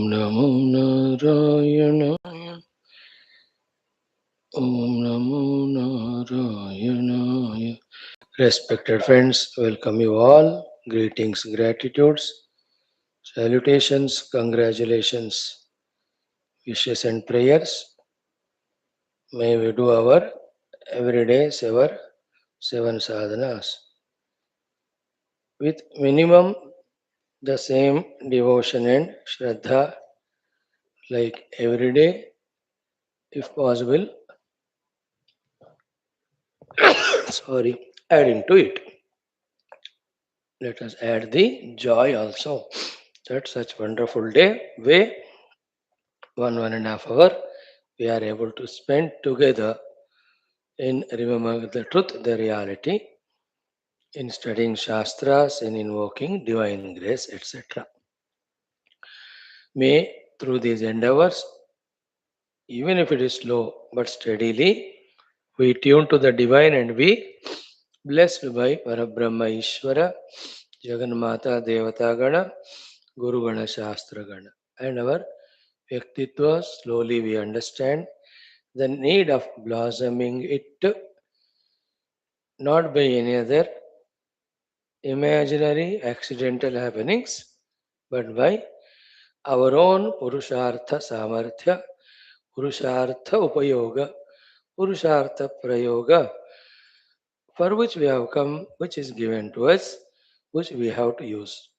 Namo Narayana. Om Namo Narayana. Respected friends, welcome you all. Greetings, gratitudes, salutations, congratulations, wishes and prayers. May we do our everyday seven sadhanas with minimum the same devotion and shraddha, like every day, if possible. Sorry, adding to it. Let us add the joy also. That such wonderful day, way 1.5 hour we are able to spend together in remembering the truth, the reality, in studying Shastras, in invoking divine grace, etc. May through these endeavors, even if it is slow but steadily, we tune to the divine and be blessed by Parabrahma Ishvara, Jagannatha Devata Gana, Guru Gana Shastra Gana. And our Vyaktitva, slowly we understand the need of blossoming it not by any other imaginary accidental happenings, but by our own Purushartha Samarthya, Purushartha Upayoga, Purushartha Prayoga, for which we have come, which is given to us, which we have to use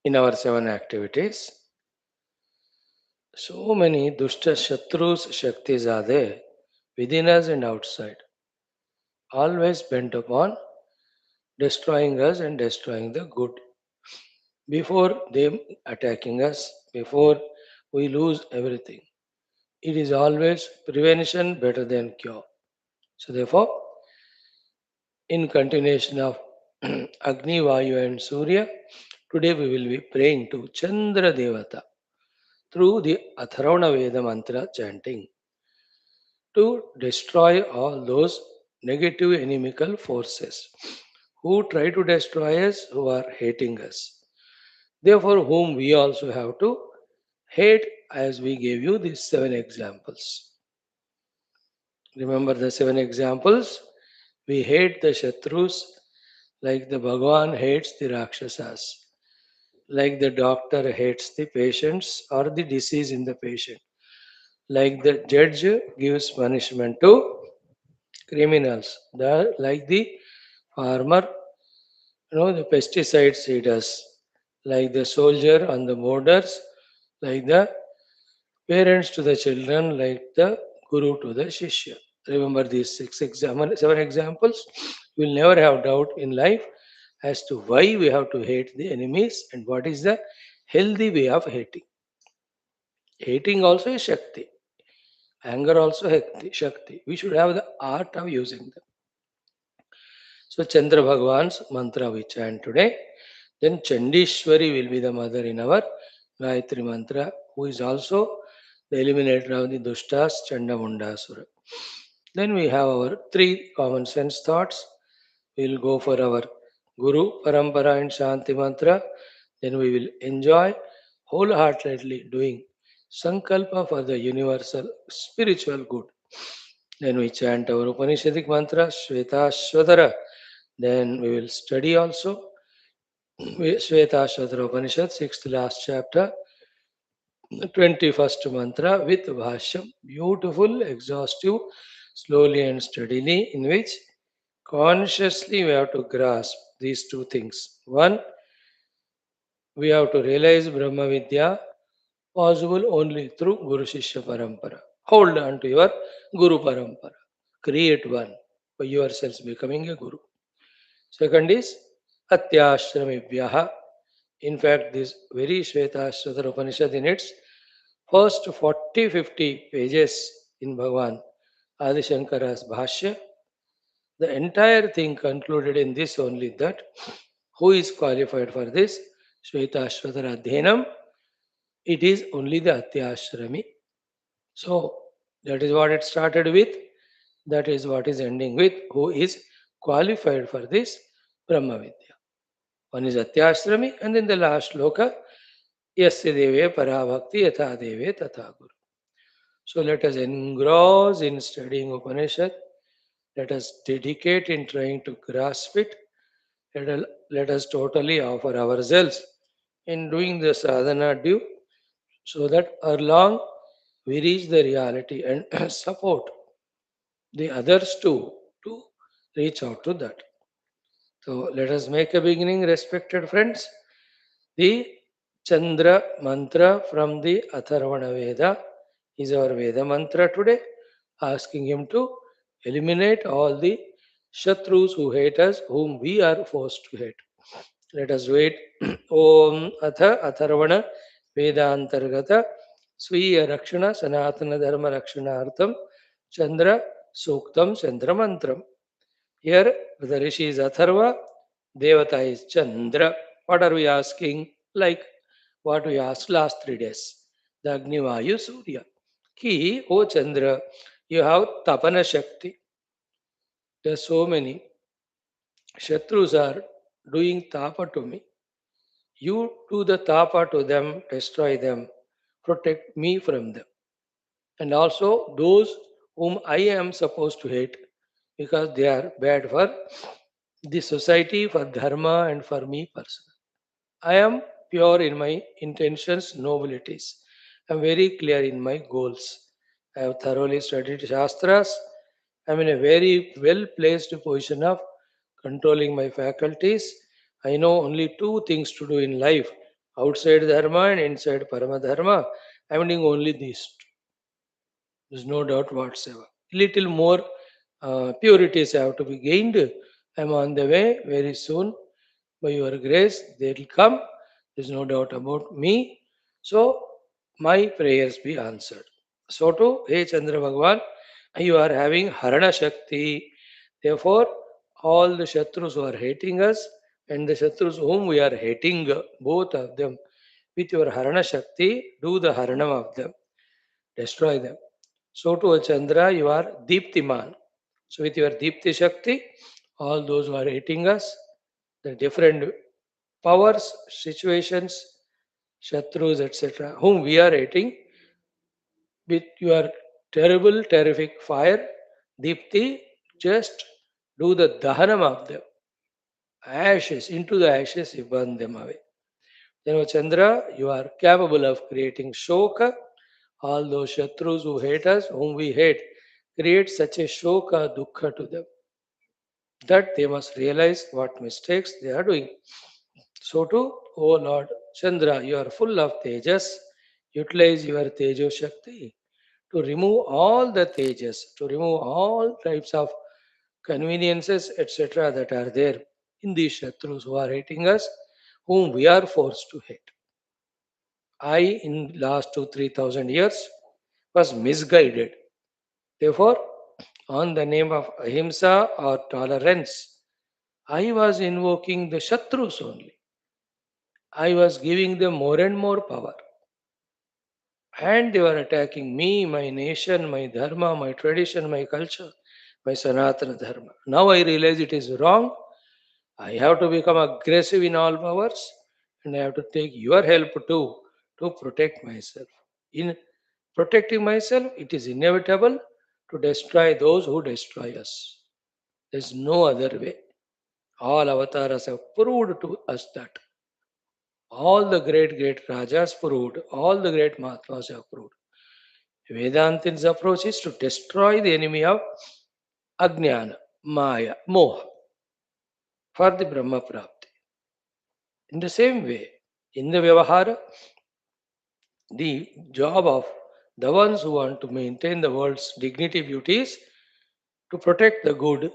in our 7 activities. So many Dushta Shatrus Shaktis are there within us and outside, always bent upon destroying us and destroying the good. Before them attacking us, before we lose everything, it is always prevention better than cure. So therefore, in continuation of Agni, Vayu and Surya, today we will be praying to Chandra Devata through the ATHARVANA Veda mantra chanting to destroy all those negative inimical forces who try to destroy us, who are hating us. Therefore, whom we also have to hate, as we gave you these 7 examples. Remember the 7 examples? We hate the Shatrus like the Bhagavan hates the Rakshasas, like the doctor hates the patients or the disease in the patient, like the judge gives punishment to criminals, like the farmer, the pesticides he does, like the soldier on the borders, like the parents to the children, like the guru to the shishya. Remember these 7 examples. You will never have doubt in life as to why we have to hate the enemies and what is the healthy way of hating. Hating also is Shakti. Anger also Shakti. We should have the art of using them. So Chandra Bhagwan's mantra we chant today. Then Chandishwari will be the mother in our Gayatri mantra, who is also the eliminator of the Dushtas, Chandamundasura. Then we have our 3 common sense thoughts. We will go for our Guru, Parampara and Shanti mantra. Then we will enjoy wholeheartedly doing Sankalpa for the universal spiritual good. Then we chant our Upanishadic mantra, Shwethashwathara. Then we will study also Shwethashwathara Upanishad, 6th last chapter, 21st mantra with Bhashyam, beautiful, exhaustive, slowly and steadily, in which consciously we have to grasp these 2 things. One, we have to realize Brahma Vidya possible only through Guru Shishya Parampara. Hold on to your Guru Parampara. Create one by yourselves becoming a Guru. Second is Atyashramibhyaha. In fact, this very Shwethashwathara Upanishad in its first 40-50 pages in Bhagavan Adi Shankara's Bhashya, the entire thing concluded in this only, that who is qualified for this Shwethashwathara DHYANAM? It is only the Atyashrami. So that is what it started with. That is what is ending with. Who is qualified for this Brahma Vidya? One is Atyashrami, and then the last sloka, Yasya deve parabhakti yatha deve tatha guru. So let us engross in studying Upanishad. Let us dedicate in trying to grasp it. Let us totally offer ourselves in doing the sadhana due so that along we reach the reality and support the others too to reach out to that. So let us make a beginning, respected friends. The Chandra mantra from the Atharvana Veda is our Veda mantra today, asking him to eliminate all the Shatrus who hate us, whom we are forced to hate. Let us do it. Om Atha Atharvana Vedantargata Swiya Rakshana Sanatana Dharma Rakshanartham Chandra Suktam Chandra Mantram. Here the Rishi is Atharva, Devata is Chandra. What are we asking? Like what we asked last 3 days. The Agni Vayu Surya. Ki, O Chandra, you have Tapana Shakti. There are so many. Shatrus are doing tapa to me. You do the tapa to them, destroy them, protect me from them. And also those whom I am supposed to hate because they are bad for the society, for dharma, and for me personally. I am pure in my intentions, nobilities. I am very clear in my goals. I have thoroughly studied Shastras. I am in a very well placed position of controlling my faculties. I know only two things to do in life outside Dharma and inside Paramadharma. I am doing only these two. There's no doubt whatsoever. Little more purities have to be gained. I am on the way very soon. By your grace, they will come. There's no doubt about me. So, my prayers be answered. So, too, hey Chandra Bhagwan, you are having Harana Shakti. Therefore, all the Shatrus who are hating us and the Shatrus whom we are hating, both of them, with your Harana Shakti, do the Haranam of them, destroy them. So to Chandra, you are Deeptiman. So with your Deepti Shakti, all those who are hating us, the different powers, situations, Shatrus, etc., whom we are hating, with your terrible, terrific fire, Deepti, just do the Dahanam of them. Ashes, into the ashes, you burn them away. Then, O Chandra, you are capable of creating shoka. All those Shatrus who hate us, whom we hate, create such a shoka, dukkha to them that they must realize what mistakes they are doing. So too, O Lord Chandra, you are full of tejas. Utilize your tejo shakti to remove all the tejas, to remove all types of conveniences, etc., that are there in these Shatrus who are hating us, whom we are forced to hate. I, in last 2-3 thousand years, was misguided. Therefore, on the name of ahimsa or tolerance, I was invoking the Shatrus only. I was giving them more and more power. And they were attacking me, my nation, my dharma, my tradition, my culture, my Sanatana dharma. Now I realize it is wrong. I have to become aggressive in all powers and I have to take your help too to protect myself. In protecting myself, it is inevitable to destroy those who destroy us. There is no other way. All avatars have proved to us that. All the great, great Rajas proved, all the great Mahatmas have proved. Vedantin's approach is to destroy the enemy of Ajnana, Maya, Moha for the Brahma Prapti. In the same way, in the Vyavahara, the job of the ones who want to maintain the world's dignity, beauty is to protect the good,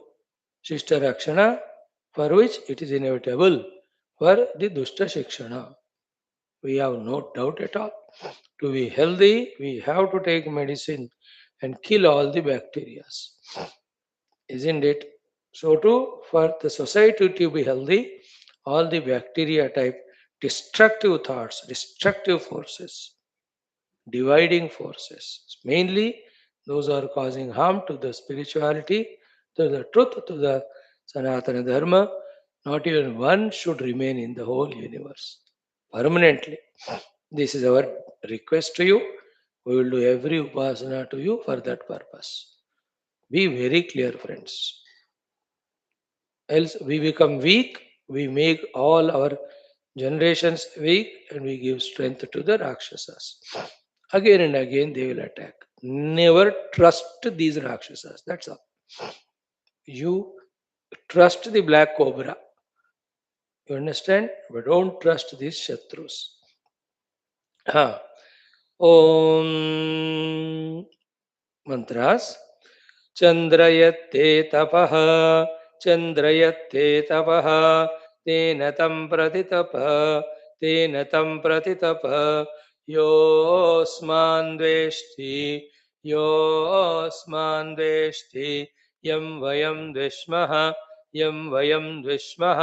Shishta Rakshana, for which it is inevitable for the Dushta Shikshana. We have no doubt at all. To be healthy, we have to take medicine and kill all the bacteria. Isn't it? So too, for the society to be healthy, all the bacteria type destructive thoughts, destructive forces, dividing forces, mainly those are causing harm to the spirituality, to the truth, to the Sanatana Dharma. Not even one should remain in the whole universe permanently. This is our request to you. We will do every upasana to you for that purpose. Be very clear, friends. Else we become weak, we make all our generations weak, and we give strength to the Rakshasas. Again and again they will attack. Never trust these Rakshasas. That's all. You trust the black cobra. You understand? But don't trust these Shatrus. Ha. Om mantras. चन्द्रयत्ते तपः चन्द्रयत्ते तपः तेन तं प्रतितप तेन तं प्रतितप योऽस्मान् द्वेष्टि योऽस्मान् द्वेष्टि यं वयं द्विष्मः यं वयं द्विष्मः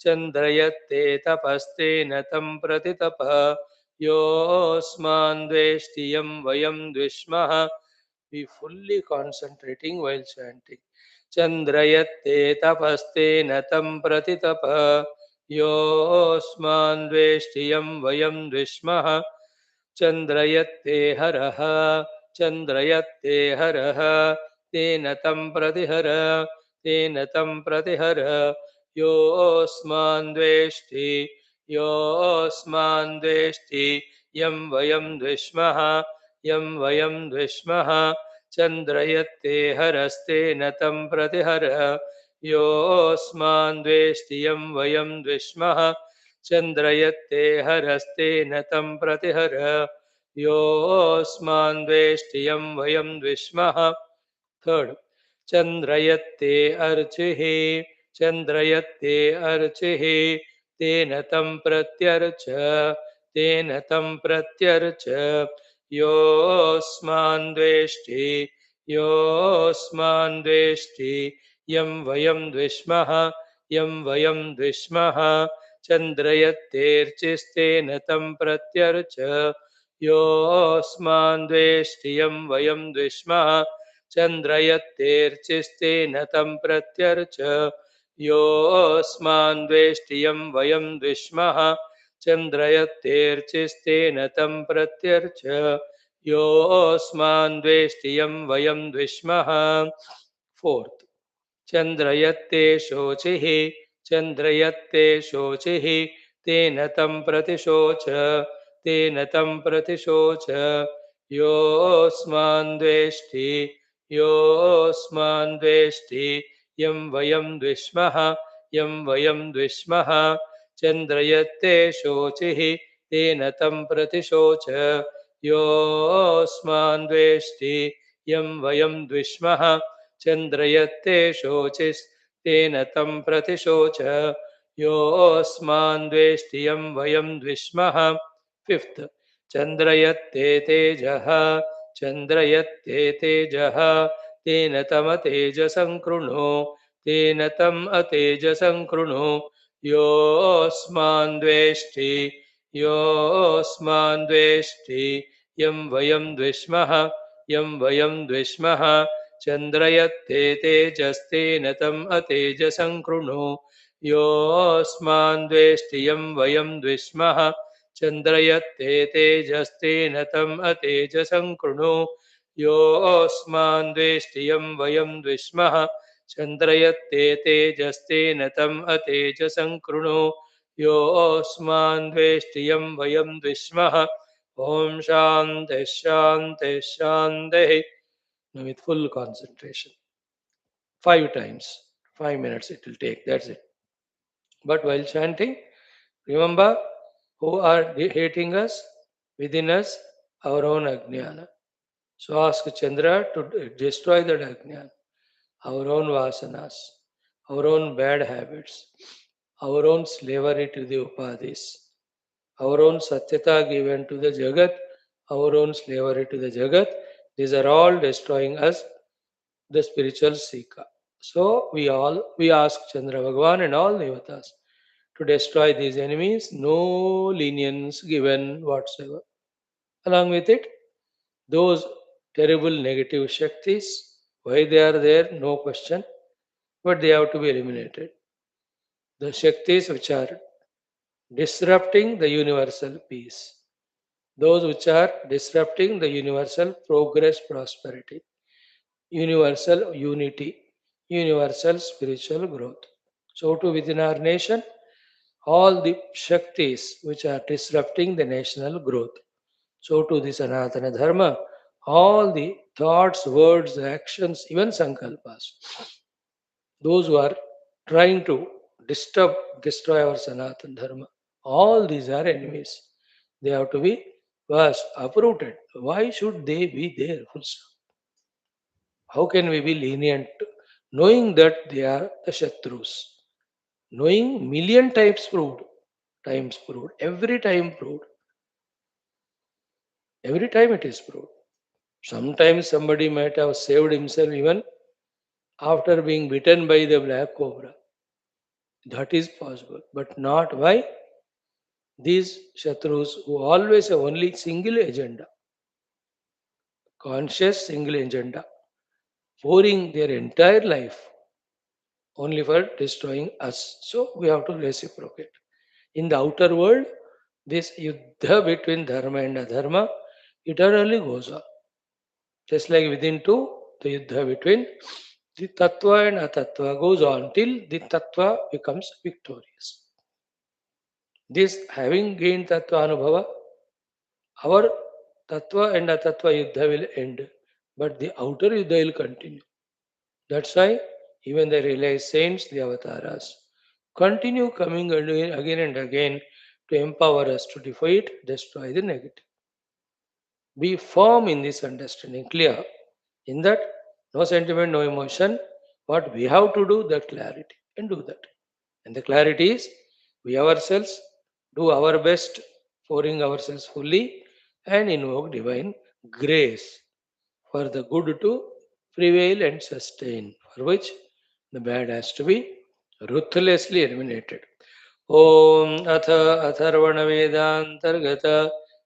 चन्द्रयत्ते तपस्तेन तं प्रतितप योऽस्मान् द्वेष्टि यं वयं द्विष्मः. Be fully concentrating while chanting. Chandrayatte tapaste natam pratitapa yosman dveshtiyam vayam dvishmaha Chandrayatte haraha Chandrayatte haraha tenatam pratihara tenatam pratihara yosman dveshti yam vayam dvishmaha यं वयं द्विष्मः चन्द्रयत्ते हरस्तेन तं प्रतिहर योऽस्मान् द्वेष्टि यं वयं द्विष्मः चन्द्रयत्ते हरस्तेन तं प्रतिहर योऽस्मान् द्वेष्टि यं वयं द्विष्मः. थर्ड, चन्द्रयत्ते अर्चिः चन्द्रयत्ते अर्चिः तेन तं प्रत्यर्च तेन तं प्रत्यर्च योऽस्मान् द्वेष्टि यं वयं द्विष्मः यं वयं द्विष्मः चन्द्रयत्तेऽर्चिस्तेन तं प्रत्यर्च योऽस्मान् द्वेष्टि यं वयं द्विष्मः चन्द्रयत्तेऽर्चिस्तेन तं प्रत्यर्च योऽस्मान् द्वेष्टि यं वयं द्विष्मः चन्द्रयत्तेऽर्चिस्तेन तं प्रत्यर्च योऽस्मान् द्वेष्टि यं वयं द्विष्मः. फोर्थ, चन्द्रयत्ते शोचिः चन्द्रयत्ते शोचिः तेन तं प्रतिशोच तेन तं प्रतिशोच योऽस्मान् द्वेष्टि यं वयं द्विष्मः यं वयं द्विष्मः चन्द्रयत्ते शोचिः तेन तं प्रतिशोच योऽस्मान् द्वेष्टि यं वयं द्विष्मः चन्द्रयत्ते शोचिस्तेन तं प्रतिशोच योऽस्मान् द्वेष्टि यं वयं द्विष्मः. फिफ्थ, चन्द्रयत्ते तेजः चन्द्रयत्ते तेजः तेन तमतेजसं कृणु तेन तम् अतेजसं कृणु योऽस्मान् द्वेष्टि यं वयं द्विष्मः यं वयं द्विष्मः चन्द्रयत्ते तेजस्तेन तम् अतेजसं कृणु योऽस्मान् द्वेष्टि यं वयं द्विष्मः चन्द्रयत्ते तेजस्तेन तम् अतेजसं कृणु योऽस्मान् द्वेष्टि यं वयं द्विष्मः चन्द्रयत्ते तेजस्तेन तम् अतेजसं कृणु योऽस्मान् द्वेष्टि यं वयं द्विष्मः. Om Shanti Shanti Shanti. Now with full concentration. 5 times. 5 minutes it will take. That's it. But while chanting, remember who are hating us? Within us, our own Ajnana. So ask Chandra to destroy that Ajnana, our own vasanas, our own bad habits, our own slavery to the upadhis, our own satyata given to the Jagat, our own slavery to the Jagat. These are all destroying us, the spiritual Sika. So we ask Chandra Bhagwan and all devatas to destroy these enemies, no lenience given whatsoever. Along with it, those terrible negative Shaktis, why they are there, no question, but they have to be eliminated. The Shaktis which are disrupting the universal peace. those which are disrupting the universal progress, prosperity, universal unity, universal spiritual growth. So, too within our nation, all the Shaktis which are disrupting the national growth. So, too the Sanatana Dharma, all the thoughts, words, actions, even Sankalpas, those who are trying to disturb, destroy our Sanatana Dharma, all these are enemies. They have to be first uprooted. Why should they be there? Full stop. How can we be lenient knowing that they are the Shatrus? Knowing million times proved, every time it is proved. Sometimes somebody might have saved himself even after being bitten by the black cobra. That is possible, but not why these Shatrus who always have only single agenda, conscious single agenda, pouring their entire life only for destroying us. So we have to reciprocate. In the outer world, this yuddha between dharma and adharma eternally goes on. Just like within two, the yuddha between the tattva and atattva goes on till the tattva becomes victorious. This having gained tattva anubhava, our tattva and atattva yuddha will end, but the outer yuddha will continue. That's why even the realized saints, the avatars, continue coming again and again to empower us to defeat, destroy the negative. Be firm in this understanding, clear in that no sentiment, no emotion. What we have to do, that clarity, and do that. And the clarity is we ourselves do our best, pouring ourselves fully, and invoke divine grace for the good to prevail and sustain, for which the bad has to be ruthlessly eliminated. ॐ अथ अथर्वणवेदान्तर्गत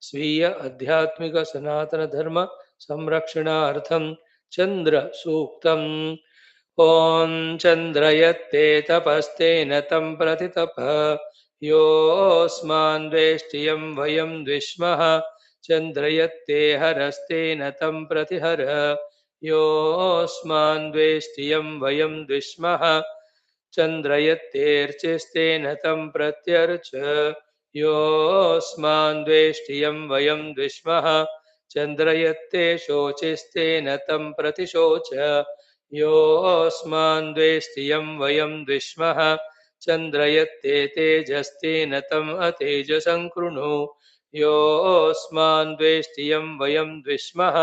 स्वीय आध्यात्मिक सनातन धर्म संरक्षणार्थं चन्द्र सूक्तम् ॐ चन्द्रयत्ते तपस्तेन तं प्रतितप योऽस्मान् वेष्टियं वयं द्विष्मः चन्द्रयत्ते हरस्तेन तं प्रतिहर योऽस्मान् वेष्टियं वयं द्विष्मः चन्द्रयत्तेऽर्चिस्तेन तं प्रत्यर्च योऽस्मान् द्वेष्टियं वयं द्विष्मः चन्द्रयत्ते शोचिस्तेन तं प्रतिशोच योऽस्मान् द्वेष्टियं वयं द्विष्मः चन्द्रयत्ते तेजस्तेन तम् अतेजसं कृणु योऽस्मान् द्वेष्टियं वयं द्विष्मः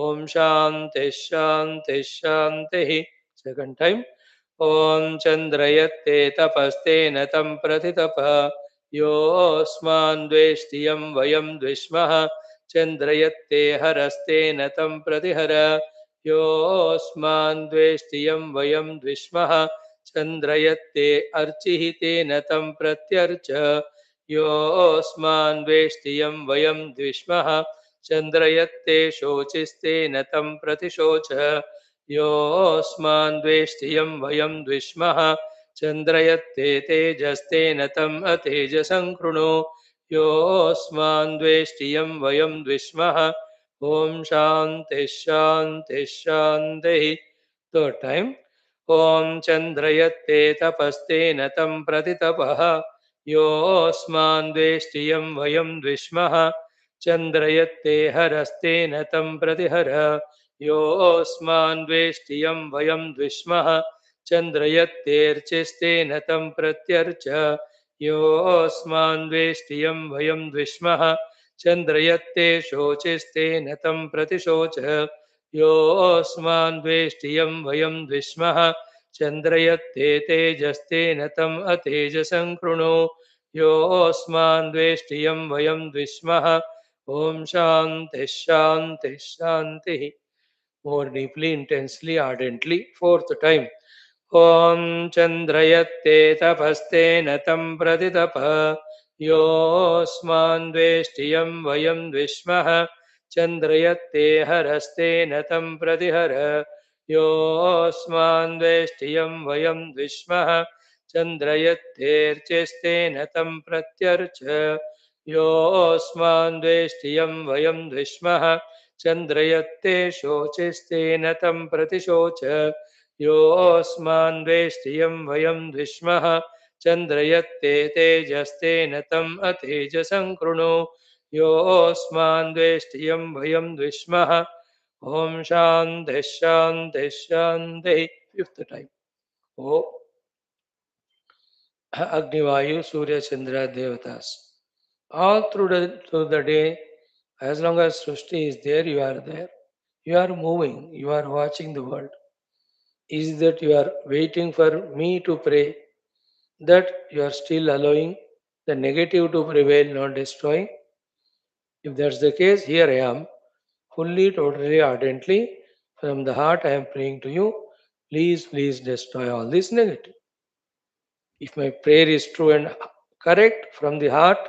ॐ शान्तिः शान्तिः शान्तिः सेकंड टाइम ॐ चन्द्रयत्ते तपस्तेन तं प्रतितप योऽस्मान् द्वेष्टियं वयं द्विष्मः चन्द्रयत्ते हरस्तेन तं प्रतिहर योऽस्मान् द्वेष्टियं वयं द्विष्मः चन्द्रयत्ते अर्चिः तेन तं प्रत्यर्च योऽस्मान् द्वेष्टियं वयं द्विष्मः चन्द्रयत्ते शोचिस्तेन तं प्रतिशोच योऽस्मान् द्वेष्टियं वयं द्विष्मः चन्द्रयत्ते तेजस्तेन तम् अतेजसं कृणु योऽस्मान् द्वेष्टियं वयं द्विष्मः ॐ शान्तिः शान्तिः शान्तिः थर्ड टाइम ॐ चन्द्रयत्ते तपस्तेन तं प्रतितपः योऽस्मान् द्वेष्टियं वयं द्विष्मः चन्द्रयत्ते हरस्तेन तं प्रतिहर योऽस्मान् द्वेष्टियं वयं द्विष्मः चन्द्रयत्तेऽर्चिस्तेन तं प्रत्यर्च योऽस्मान् द्वेष्टियं वयं द्विष्मः चन्द्रयत्ते शोचिस्तेन तं प्रतिशोच योऽस्मान् द्वेष्टियं वयं द्विष्मः चन्द्रयत्ते तेजस्तेन तम् अतेजसं कृणु योऽस्मान् द्वेष्टियं वयं द्विष्मः ॐ शान्तिः शान्तिः शान्तिः more deeply, intensely, ardently. Fourth time. ॐ चन्द्रयत्ते तपस्तेन तं प्रतितप योऽस्मान् द्वेष्टियं वयं द्विष्मः चन्द्रयत्ते हरस्तेन तं प्रतिहर योऽस्मान् द्वेष्टियं वयं द्विष्मः चन्द्रयत्तेऽर्चिस्तेन तं प्रत्यर्च योऽस्मान् द्वेष्टियं वयं द्विष्मः चन्द्रयत्ते शोचिस्तेन तं प्रतिशोच योऽस्मान् द्वेष्टियं वयं द्विष्मः चन्द्रयत्ते तेजस्तेन तम् अतेजसं कृणु योऽस्मान् द्वेष्टियं वयं द्विष्मः ॐ शान्तिः शान्तिः शान्तिः fifth time O Agni, Vayu, Surya, Chandra, Devatas. All through the day, as long as Srishti is there, you are there. You are moving, you are watching the world. Is that you are waiting for me to pray, that you are still allowing the negative to prevail, not destroying? If that's the case, here I am, fully, totally, ardently, from the heart I am praying to you. Please, please destroy all this negative. If my prayer is true and correct from the heart,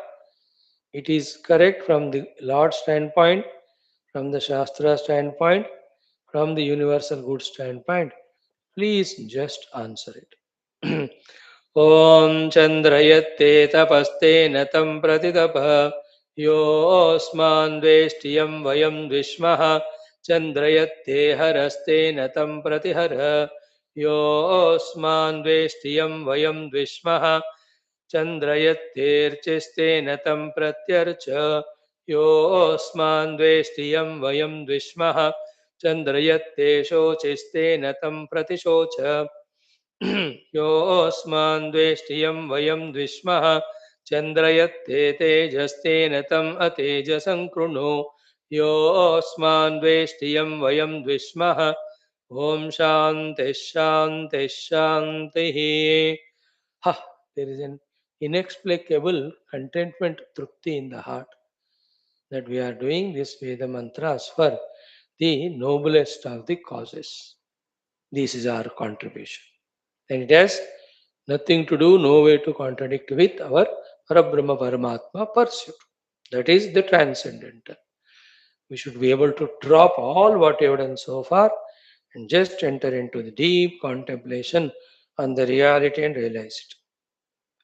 it is correct from the Lord standpoint, from the Shastra standpoint, from the universal good standpoint. Please just answer it. Om Chandrayatte tapaste natam pratitapa Yosman dveshtiyam vayam dvishmaha Chandrayatte haraste natam pratihara Yosman dveshtiyam vayam dvishmaha चन्द्रयत्तेर्चिस्तेन तं प्रत्यर्च योऽस्मान् द्वेष्टियं वयं द्विष्मः चन्द्रयत्ते शोचिस्तेन तं प्रतिशोच योऽस्मान् द्वेष्टियं वयं द्विष्मः चन्द्रयत्ते तेजस्तेन तम् अतेजसं कृणु योऽस्मान् द्वेष्टियं वयं द्विष्मः ॐ शान्तिः शान्तिः शान्तिः there is an inexplicable contentment, trupti in the heart that we are doing this Veda mantras for the noblest of the causes. This is our contribution. And it has nothing to do, no way to contradict with our Parabrahma Paramatma pursuit. That is the transcendental. We should be able to drop all what we have done so far and just enter into the deep contemplation on the reality and realize it.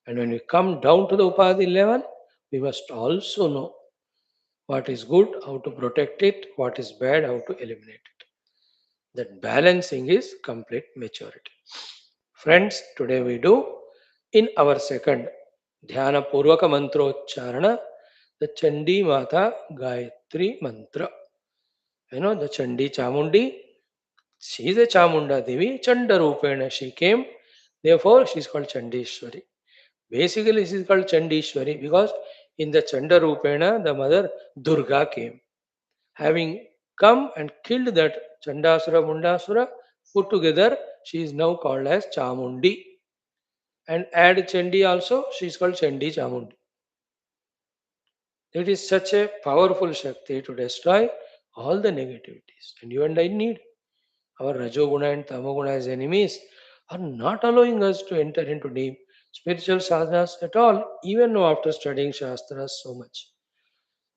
And when we come down to the Upadhi level, we must also know what is good, how to protect it, what is bad, how to eliminate it. That balancing is complete maturity. Friends, today we do in our second Dhyana Purvaka Mantrocharana, the Chandi Mata Gayatri Mantra. You know, the Chandi Chamundi, she is a Chamunda Devi, Chanda Rupena she came, therefore she is called Chandishwari. Basically, this is called Chandishwari because in the Chanda Rupena, the mother Durga came. Having come and killed that Chandasura, Mundasura, put together, she is now called as Chamundi. And add Chandi also, she is called Chandi Chamundi. It is such a powerful Shakti to destroy all the negativities. And you and I need. Our Rajoguna and Tamoguna as enemies are not allowing us to enter into deep spiritual sadhanas at all, even though after studying Shastras so much.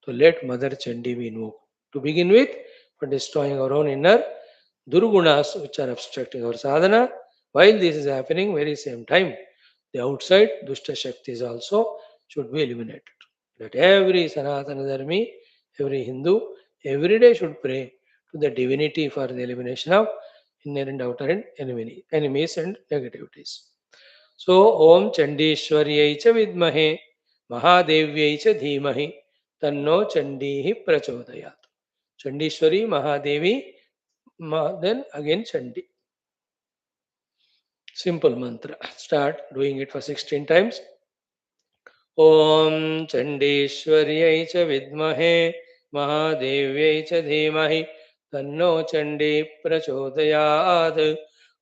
So let Mother Chandi be invoked. To begin with, for destroying our own inner Durgunas which are obstructing our sadhana, while this is happening, very same time, the outside Dushta Shaktis also should be eliminated. That every Sanatana Dharmi, every Hindu, every day should pray to the divinity for the elimination of inner and outer and enemies and negativities. So, Om Chandishwaryai cha vidmahe Mahadevyai cha dhimahi tanno Chandihi prachodayat. Chandishwari, Mahadevi, then again Chandi. Simple mantra. Start doing it for 16 times. Om Chandishwaryai cha vidmahe Mahadevyai cha dhimahi tanno Chandi prachodayat.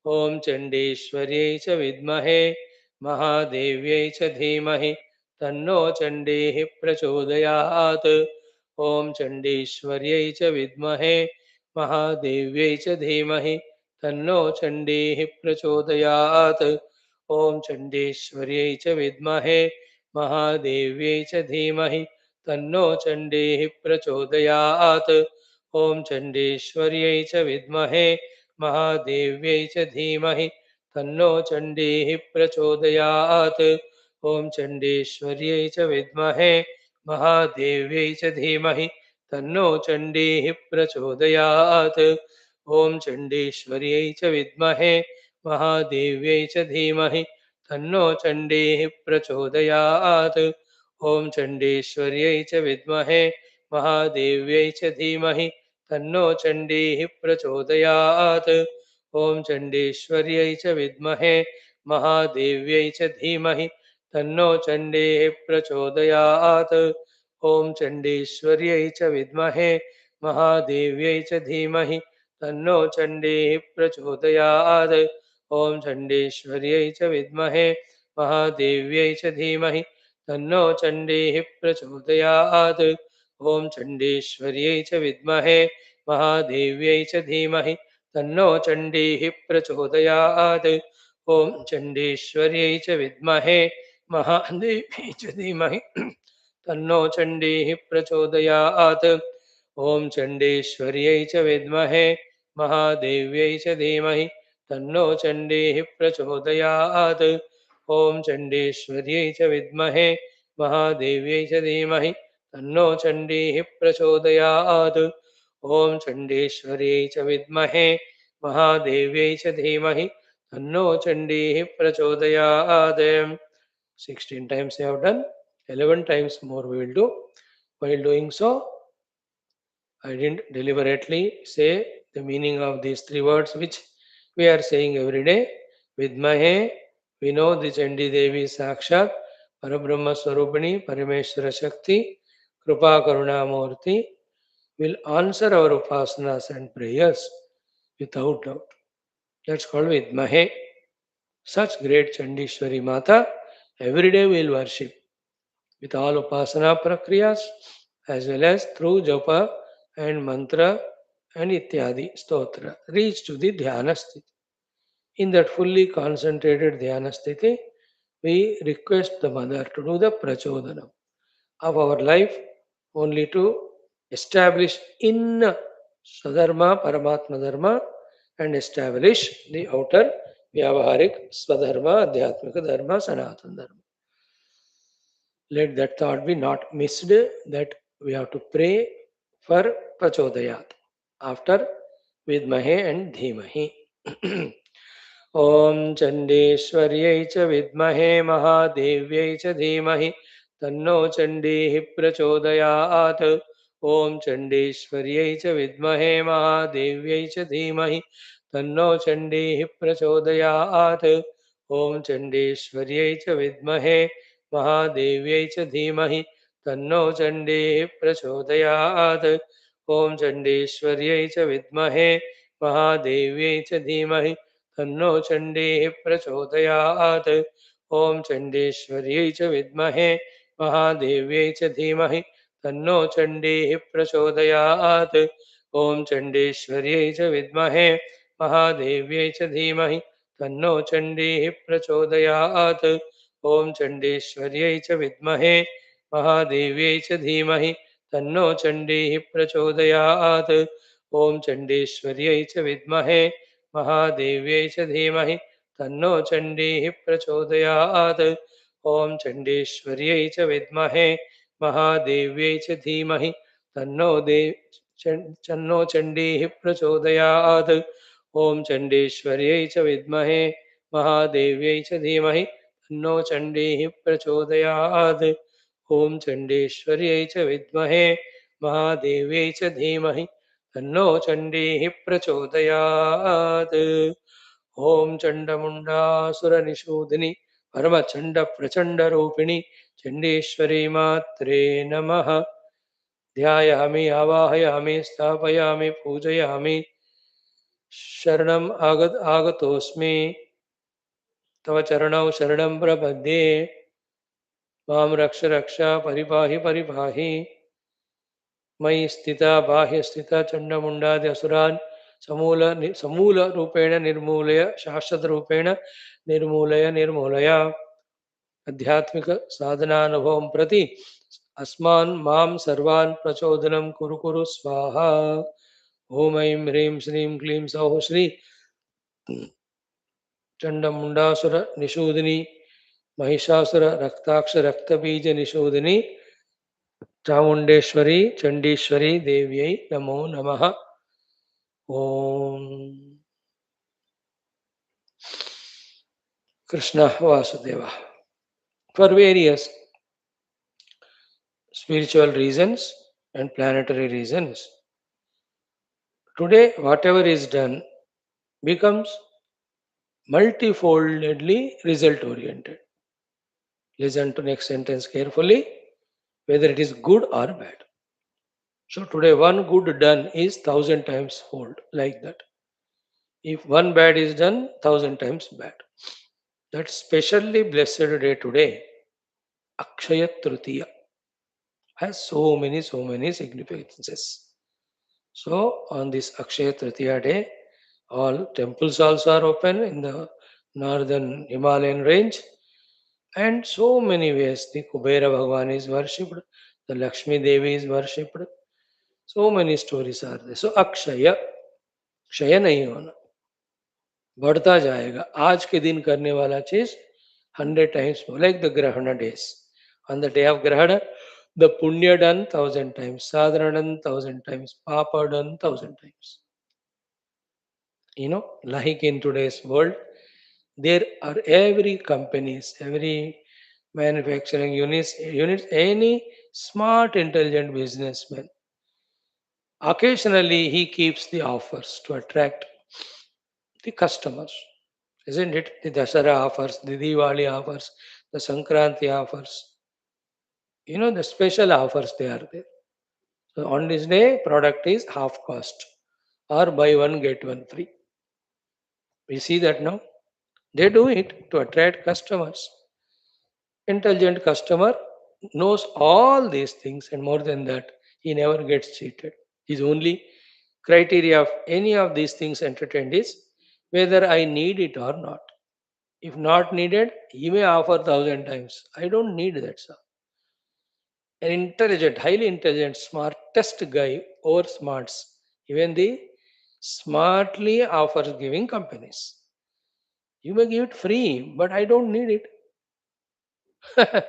Om Chandishwaryai cha vidmahe Mahadevyai cha dhimahi tanno Chandi prachodayat. Om Chandishwaryai cha vidmahe Mahadevyai cha dhimahi तन्नो चण्डीः प्रचोदयात् ॐ चण्डीश्वर्यै च विद्महे महादेव्यै च धीमहि तन्नो चण्डीः प्रचोदयात् ॐ चण्डीश्वर्यै च विद्महे महादेव्यै च धीमहि तन्नो चण्डीः प्रचोदयात् ॐ चण्डीश्वर्यै च विद्महे महादेव्यै च धीमहि तन्नो चण्डीः प्रचोदयात्। ॐ चण्डीश्वर्यै च विद्महे महादेव्यै च धीमहि तन्नो चण्डीः प्रचोदयात्। ॐ चण्डीश्वर्यै च विद्महे महादेव्यै च धीमहि तन्नो चण्डीः प्रचोदयात्। ॐ चण्डीश्वर्यै च विद्महे महादेव्यै च धीमहि तन्नो चण्डीः प्रचोदयात्। ॐ चण्डीश्वर्यै च विद्महे महादेव्यै च धीमहि तन्नो चण्डीः प्रचोदयात्। ॐ चण्डीश्वर्यै च विद्महे महादेव्यै च धीमहि तन्नो चण्डीः प्रचोदयात्। ॐ चण्डीश्वर्यै च विद्महे महादेव्यै च धीमहि तन्नो चण्डीः प्रचोदयात्। ॐ चण्डीश्वर्यै च विद्महे महादेव्यै च धीमहि तन्नो चण्डीः प्रचोदयात्। ॐ चण्डीश्वर्यै च विद्महे महादेव्यै च धीमहि तन्नो चण्डीः प्रचोदयात्। ॐ चण्डीश्वर्यै च विद्महे महादेव्यै च धीमहि तन्नो चण्डीः प्रचोदयात्। ॐ चण्डीश्वर्यै च विद्महे महादेव्यै च धीमहि तन्नो चण्डीः प्रचोदयात्। 16 times I have done, 11 times more we will do. While doing so, I didn't deliberately say the meaning of these three words which we are saying every day. Vidmahe, we know the Chandi Devi Sakshat, Parabrahma Swarupini, Parameshwara Shakti, Krupa Karuna Murti will answer our upasanas and prayers without doubt. That's called Vidmahe. Such great Chandishwari Mata, every day we will worship with all upasana prakriyas as well as through japa and mantra and ityadi stotra. Reach to the dhyana sthiti. In that fully concentrated dhyana sthiti, we request the mother to do the prachodhanam of our life only to establish in Swadharma, Paramatma Dharma and establish the outer Vyavaharik Swadharma, Adhyatmika Dharma, Sanatana Dharma. Let that thought be not missed that we have to pray for Prachodayat after Vidmahe and Dhimahi. ॐ चण्डीश्वर्यै च विद्महे महादेव्यै च धीमहि तन्नो चण्डीः प्रचोदयात्। ॐ चण्डीश्वर्यै च विद्महे महादेव्यै च धीमहि तन्नो चण्डीः प्रचोदयात्। ॐ चण्डीश्वर्यै च विद्महे महादेव्यै च धीमहि तन्नो चण्डीः प्रचोदयात्। ॐ चण्डीश्वर्यै च विद्महे महादेव्यै च धीमहि तन्नो चण्डीः प्रचोदयात्। ॐ चण्डीश्वर्यै च विद्महे महादेव्यै च धीमहि तन्नो चण्डीः प्रचोदयात्। ॐ चण्डीश्वर्यै च विद्महे महादेव्यै च धीमहि तन्नो चण्डीः प्रचोदयात्। ॐ चण्डीश्वर्यै च विद्महे महादेव्यै च धीमहि तन्नो चण्डीः प्रचोदयात्। ॐ चण्डीश्वर्यै च विद्महे महादेव्यै च धीमहि तन्नो चण्डीः प्रचोदयात्। ॐ चण्डीश्वर्यै च विद्महे महादेव्यै च धीमहि तन्नो चण्डीः प्रचोदयात्। ॐ चण्डीश्वर्यै च विद्महे महादेव्यै च धीमहि तन्नो चण्डीः प्रचोदयात्। ॐ चण्डीश्वर्यै च विद्महे महादेव्यै च धीमहि तन्नो चण्डीः प्रचोदयात्। ॐ चण्डमुण्डासुरनिषूदिनि परमचण्डप्रचण्डरूपिणि चण्डीश्वरी मात्रे नमः। ध्यायामि आवाहयामि स्थापयामि पूजयामि शरणम् आगतोऽस्मि तव चरणौ शरणं प्रपद्ये मां रक्ष रक्ष परिपाहि परिपाहि मयि स्थिता बाह्यस्थिता चण्डमुण्डादि असुरान् समूल रूपेण निर्मूलय शाश्वत रूपेण निर्मूलय निर्मूलय आध्यात्मिक साधनानुभवं प्रति अस्मान् मां सर्वान् प्रचोदनं कुरु कुरु स्वाहा। ॐ ऐं ह्रीं श्रीं क्लीं सौः Shri चण्डमुण्डासुर निषूदिनी Mahishasura Raktaksha Raktabeej निषूदिनी Chamundeshwari, Chandishwari, Devyai, Namo Namaha. Om Krishna Vasudeva. For various spiritual reasons and planetary reasons, today whatever is done becomes multifoldedly result oriented. Listen to next sentence carefully, whether it is good or bad. So today one good done is thousand times fold, like that. If one bad is done, thousand times bad. That specially blessed day today, Akshaya Tritiya, has so many significances. So on this Akshaya Tritiya day, all temples also are open in the northern Himalayan range, and so many ways the Kubera Bhagwan is worshipped, the Lakshmi Devi is worshipped. So many stories are there. So Akshay क्षय नहीं होना, बढ़ता जाएगा. आज के दिन करने वाला चीज 100 times more, like the Grahana days. On the day of Grahana, the Punya done 1000 times, Sadhana done 1000 times, Papa done 1000 times. Like in today's world, there are every companies, every manufacturing units, any smart, intelligent businessman. Occasionally, he keeps the offers to attract the customers, isn't it? The Dasara offers, the Diwali offers, the Sankranti offers. The special offers they are there. So on this day, product is half cost or buy one get one free. We see that now. They do it to attract customers. Intelligent customer knows all these things, and more than that, he never gets cheated. His only criteria of any of these things entertained is whether I need it or not. If not needed, he may offer 1000 times. I don't need that, sir. An intelligent, highly intelligent, smartest guy oversmarts even the smartly offers giving companies. You may give it free, but I don't need it.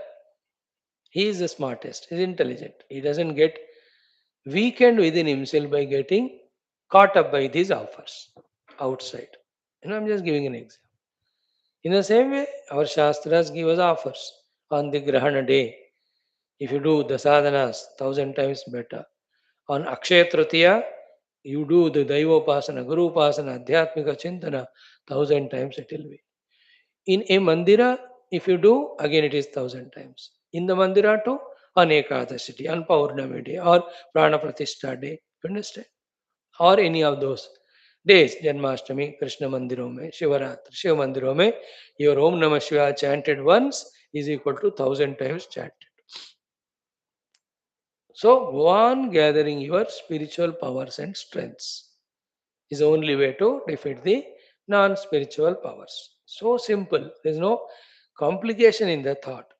He is the smartest, he is intelligent. He doesn't get weakened within himself by getting caught up by these offers outside. I'm just giving an example. In the same way, our Shastras give us offers on the Grahana day. If you do the sadhanas, 1000 times better. On Akshaya Tritiya, you do the Daivopasana, Guru Upasana, Adhyatmika Chintana, 1000 times it will be. In a mandira, if you do, again it is 1000 times. In the mandira too, on Ekadashiti, on Paurnami day, or Prana Pratishtha day. You understand? Or any of those days, Janmashtami, Krishna Mandiro mein, Shivaratri, Shiva Mandiro mein, your Om Namah Shivaya chanted once is equal to 1000 times chanted. So go on gathering your spiritual powers and strengths is the only way to defeat the non-spiritual powers. So simple. There is no complication in the thought.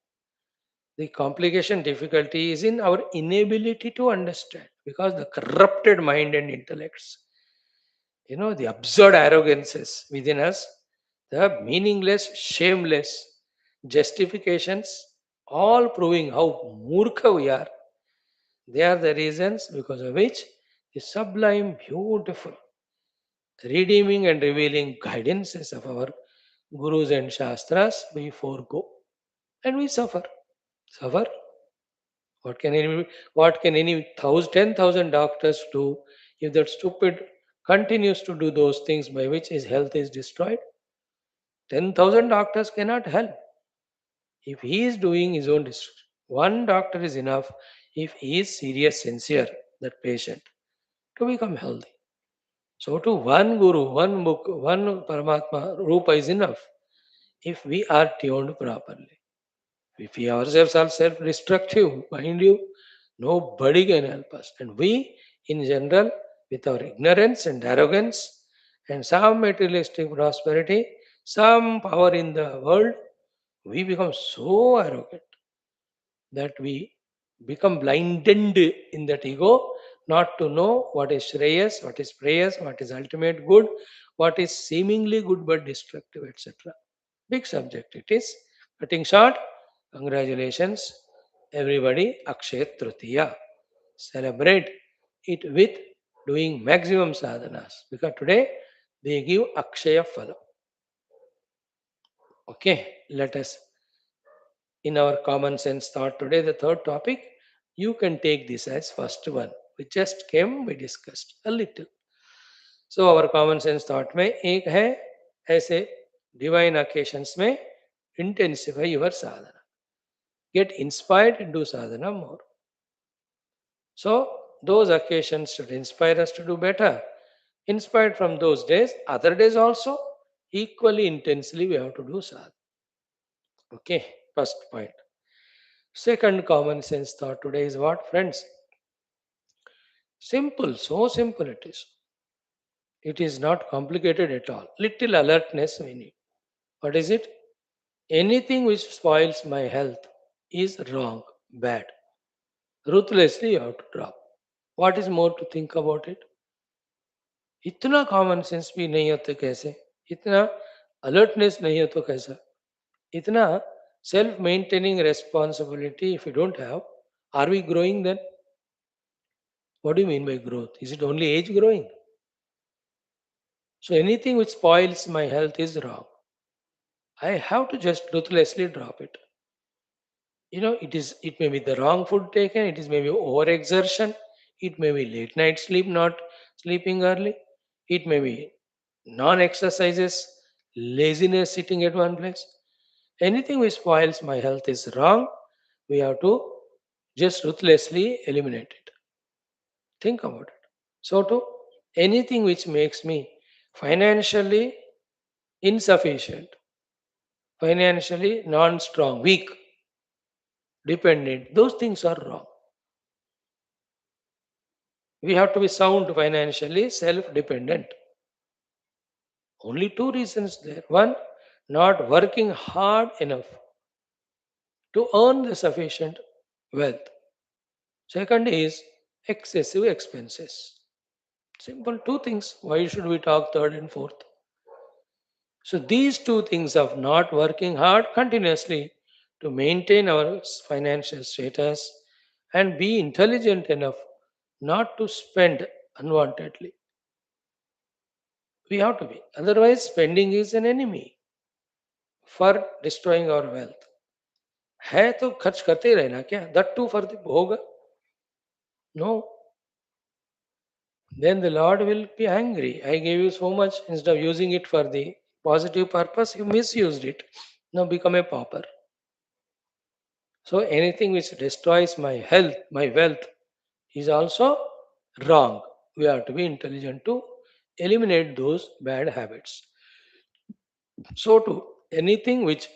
The complication difficulty is in our inability to understand, because the corrupted mind and intellects, the absurd arrogances within us, the meaningless, shameless justifications, all proving how murkha we are. They are the reasons because of which the sublime, beautiful, redeeming and revealing guidances of our gurus and shastras we forego, and we suffer. Suffer. What can any 10,000 doctors do if that stupid continues to do those things by which his health is destroyed? 10,000 doctors cannot help. If he is doing his own destruction, one doctor is enough if he is serious, sincere, that patient, to become healthy. So to one guru, one book, one Paramatma, Rupa is enough if we are tuned properly. If we ourselves are self-destructive, mind you, nobody can help us. And we, in general, with our ignorance and arrogance and some materialistic prosperity, some power in the world, we become so arrogant that we become blinded in that ego, not to know what is Shreyas, what is prayers, what is ultimate good, what is seemingly good but destructive, etc. Big subject it is. Cutting short, congratulations. everybody Akshaya Tritiya. Celebrate it with doing maximum sadhanas. Because today they give Akshaya Phala. Okay, let us, in our common sense thought today, the third topic, you can take this as first one. We just came, we discussed a little. So our common sense thought में एक है ऐसे divine occasions में intensify your sadhana. Get inspired to do sadhana more. So those occasions should inspire us to do better. Inspired from those days, other days also, equally intensely we have to do sadhana. Okay, first point. Second common sense thought today is what, friends? Simple, so simple it is. It is not complicated at all. Little alertness we need. What is it? Anything which spoils my health is wrong, bad. Ruthlessly you have to drop. What is more to think about it? इतना common sense भी नहीं हो तो कैसे, इतना alertness नहीं हो तो कैसा, इतना self maintaining responsibility if you don't have, are we growing then? What do you mean by growth? Is it only age growing? So anything which spoils my health is wrong. I have to just ruthlessly drop it. It may be the wrong food taken, it is maybe overexertion, it may be late night sleep, not sleeping early, it may be non-exercises, laziness, sitting at one place. Anything which spoils my health is wrong. We have to just ruthlessly eliminate it. Think about it. So too, anything which makes me financially insufficient, financially non-strong, weak, dependent, those things are wrong. We have to be sound financially, self-dependent. Only two reasons there. One, not working hard enough to earn the sufficient wealth. Second is excessive expenses. Simple two things. Why should we talk third and fourth? So these two things of not working hard continuously to maintain our financial status and be intelligent enough not to spend unwantedly. We have to be. Otherwise, spending is an enemy for destroying our wealth. है तो खर्च करते ही रहना क्या? That too for the bhoga? No. Then the Lord will be angry. I gave you so much, instead of using it for the positive purpose, you misused it. Now become a pauper. So anything which destroys my health, my wealth, is also wrong. We have to be intelligent to eliminate those bad habits. So too, anything which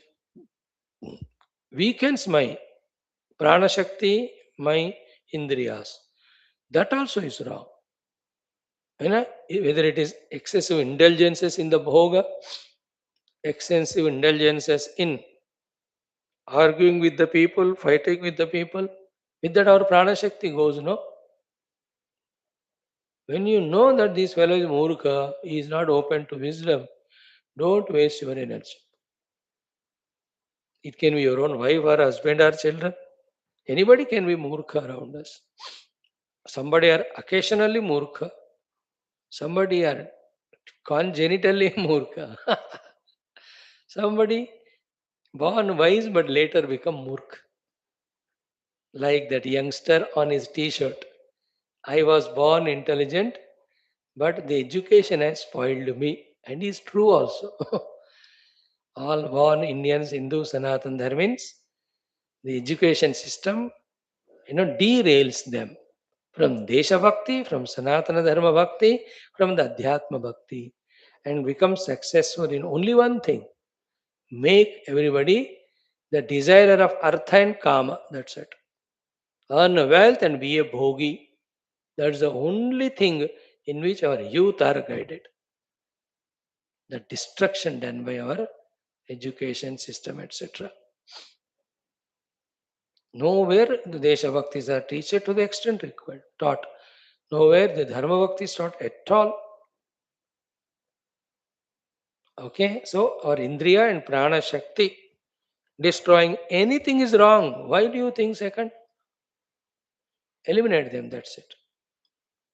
weakens my prana shakti, my indriyas, that also is wrong. Whether it is excessive indulgences in the bhoga, excessive indulgences in arguing with the people, fighting with the people, with that our prana shakti goes, no? When you know that this fellow is murkha, he is not open to wisdom, don't waste your energy. It can be your own wife or husband or children. Anybody can be murkha around us. Somebody are occasionally murkha. Somebody are congenitally murkha. Somebody born wise but later become murkha. Like that youngster on his t-shirt. I was born intelligent, but the education has spoiled me. And is true also. All born Indians, Hindu, Sanatana Dharmins, the education system, derails them from Desha Bhakti, from Sanatana Dharma Bhakti, from the Adhyatma Bhakti, and become successful in only one thing. Make everybody the desire of Artha and Kama. That's it. Earn wealth and be a bhogi. That's the only thing in which our youth are guided. The destruction done by our education system, etc. Nowhere the Desha Bhaktis are taught to the extent required, taught. Nowhere the Dharma Bhakti is taught at all. Okay, so our Indriya and Prana Shakti, Destroying anything is wrong. Why do you think second? Eliminate them, that's it.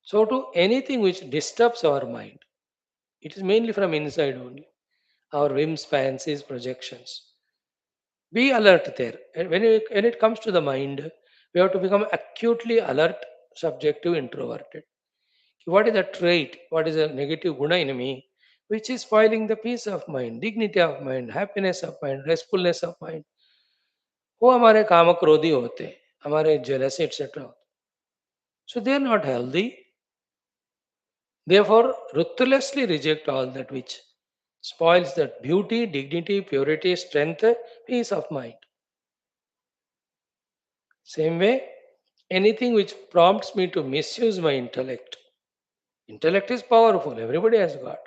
So, to anything which disturbs our mind, it is mainly from inside only. Our whims, fancies, projections. Be alert there. And when it comes to the mind, we have to become acutely alert, subjective, introverted. What is a trait? What is a negative guna in me? Which is spoiling the peace of mind, dignity of mind, happiness of mind, restfulness of mind. वो हमारे काम क्रोधी होते हैं, हमारे jealousy etc. So they are not healthy. Therefore, ruthlessly reject all that which spoils that beauty, dignity, purity, strength, peace of mind. Same way, anything which prompts me to misuse my intellect. Intellect is powerful, everybody has got.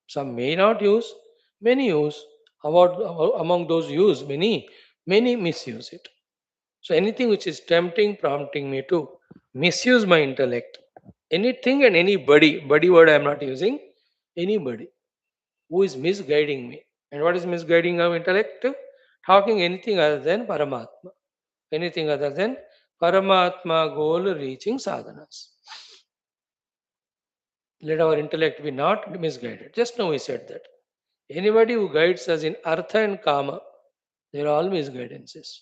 Some may not use, many use. Among those use, many misuse it. So anything which is tempting, prompting me to misuse my intellect, anything and anybody, body word I am not using, anybody who is misguiding me. And what is misguiding our intellect? Talking anything other than Paramatma. Anything other than Paramatma goal reaching sadhanas. Let our intellect be not misguided. Just now we said that. Anybody who guides us in Artha and Kama, they are all misguidances.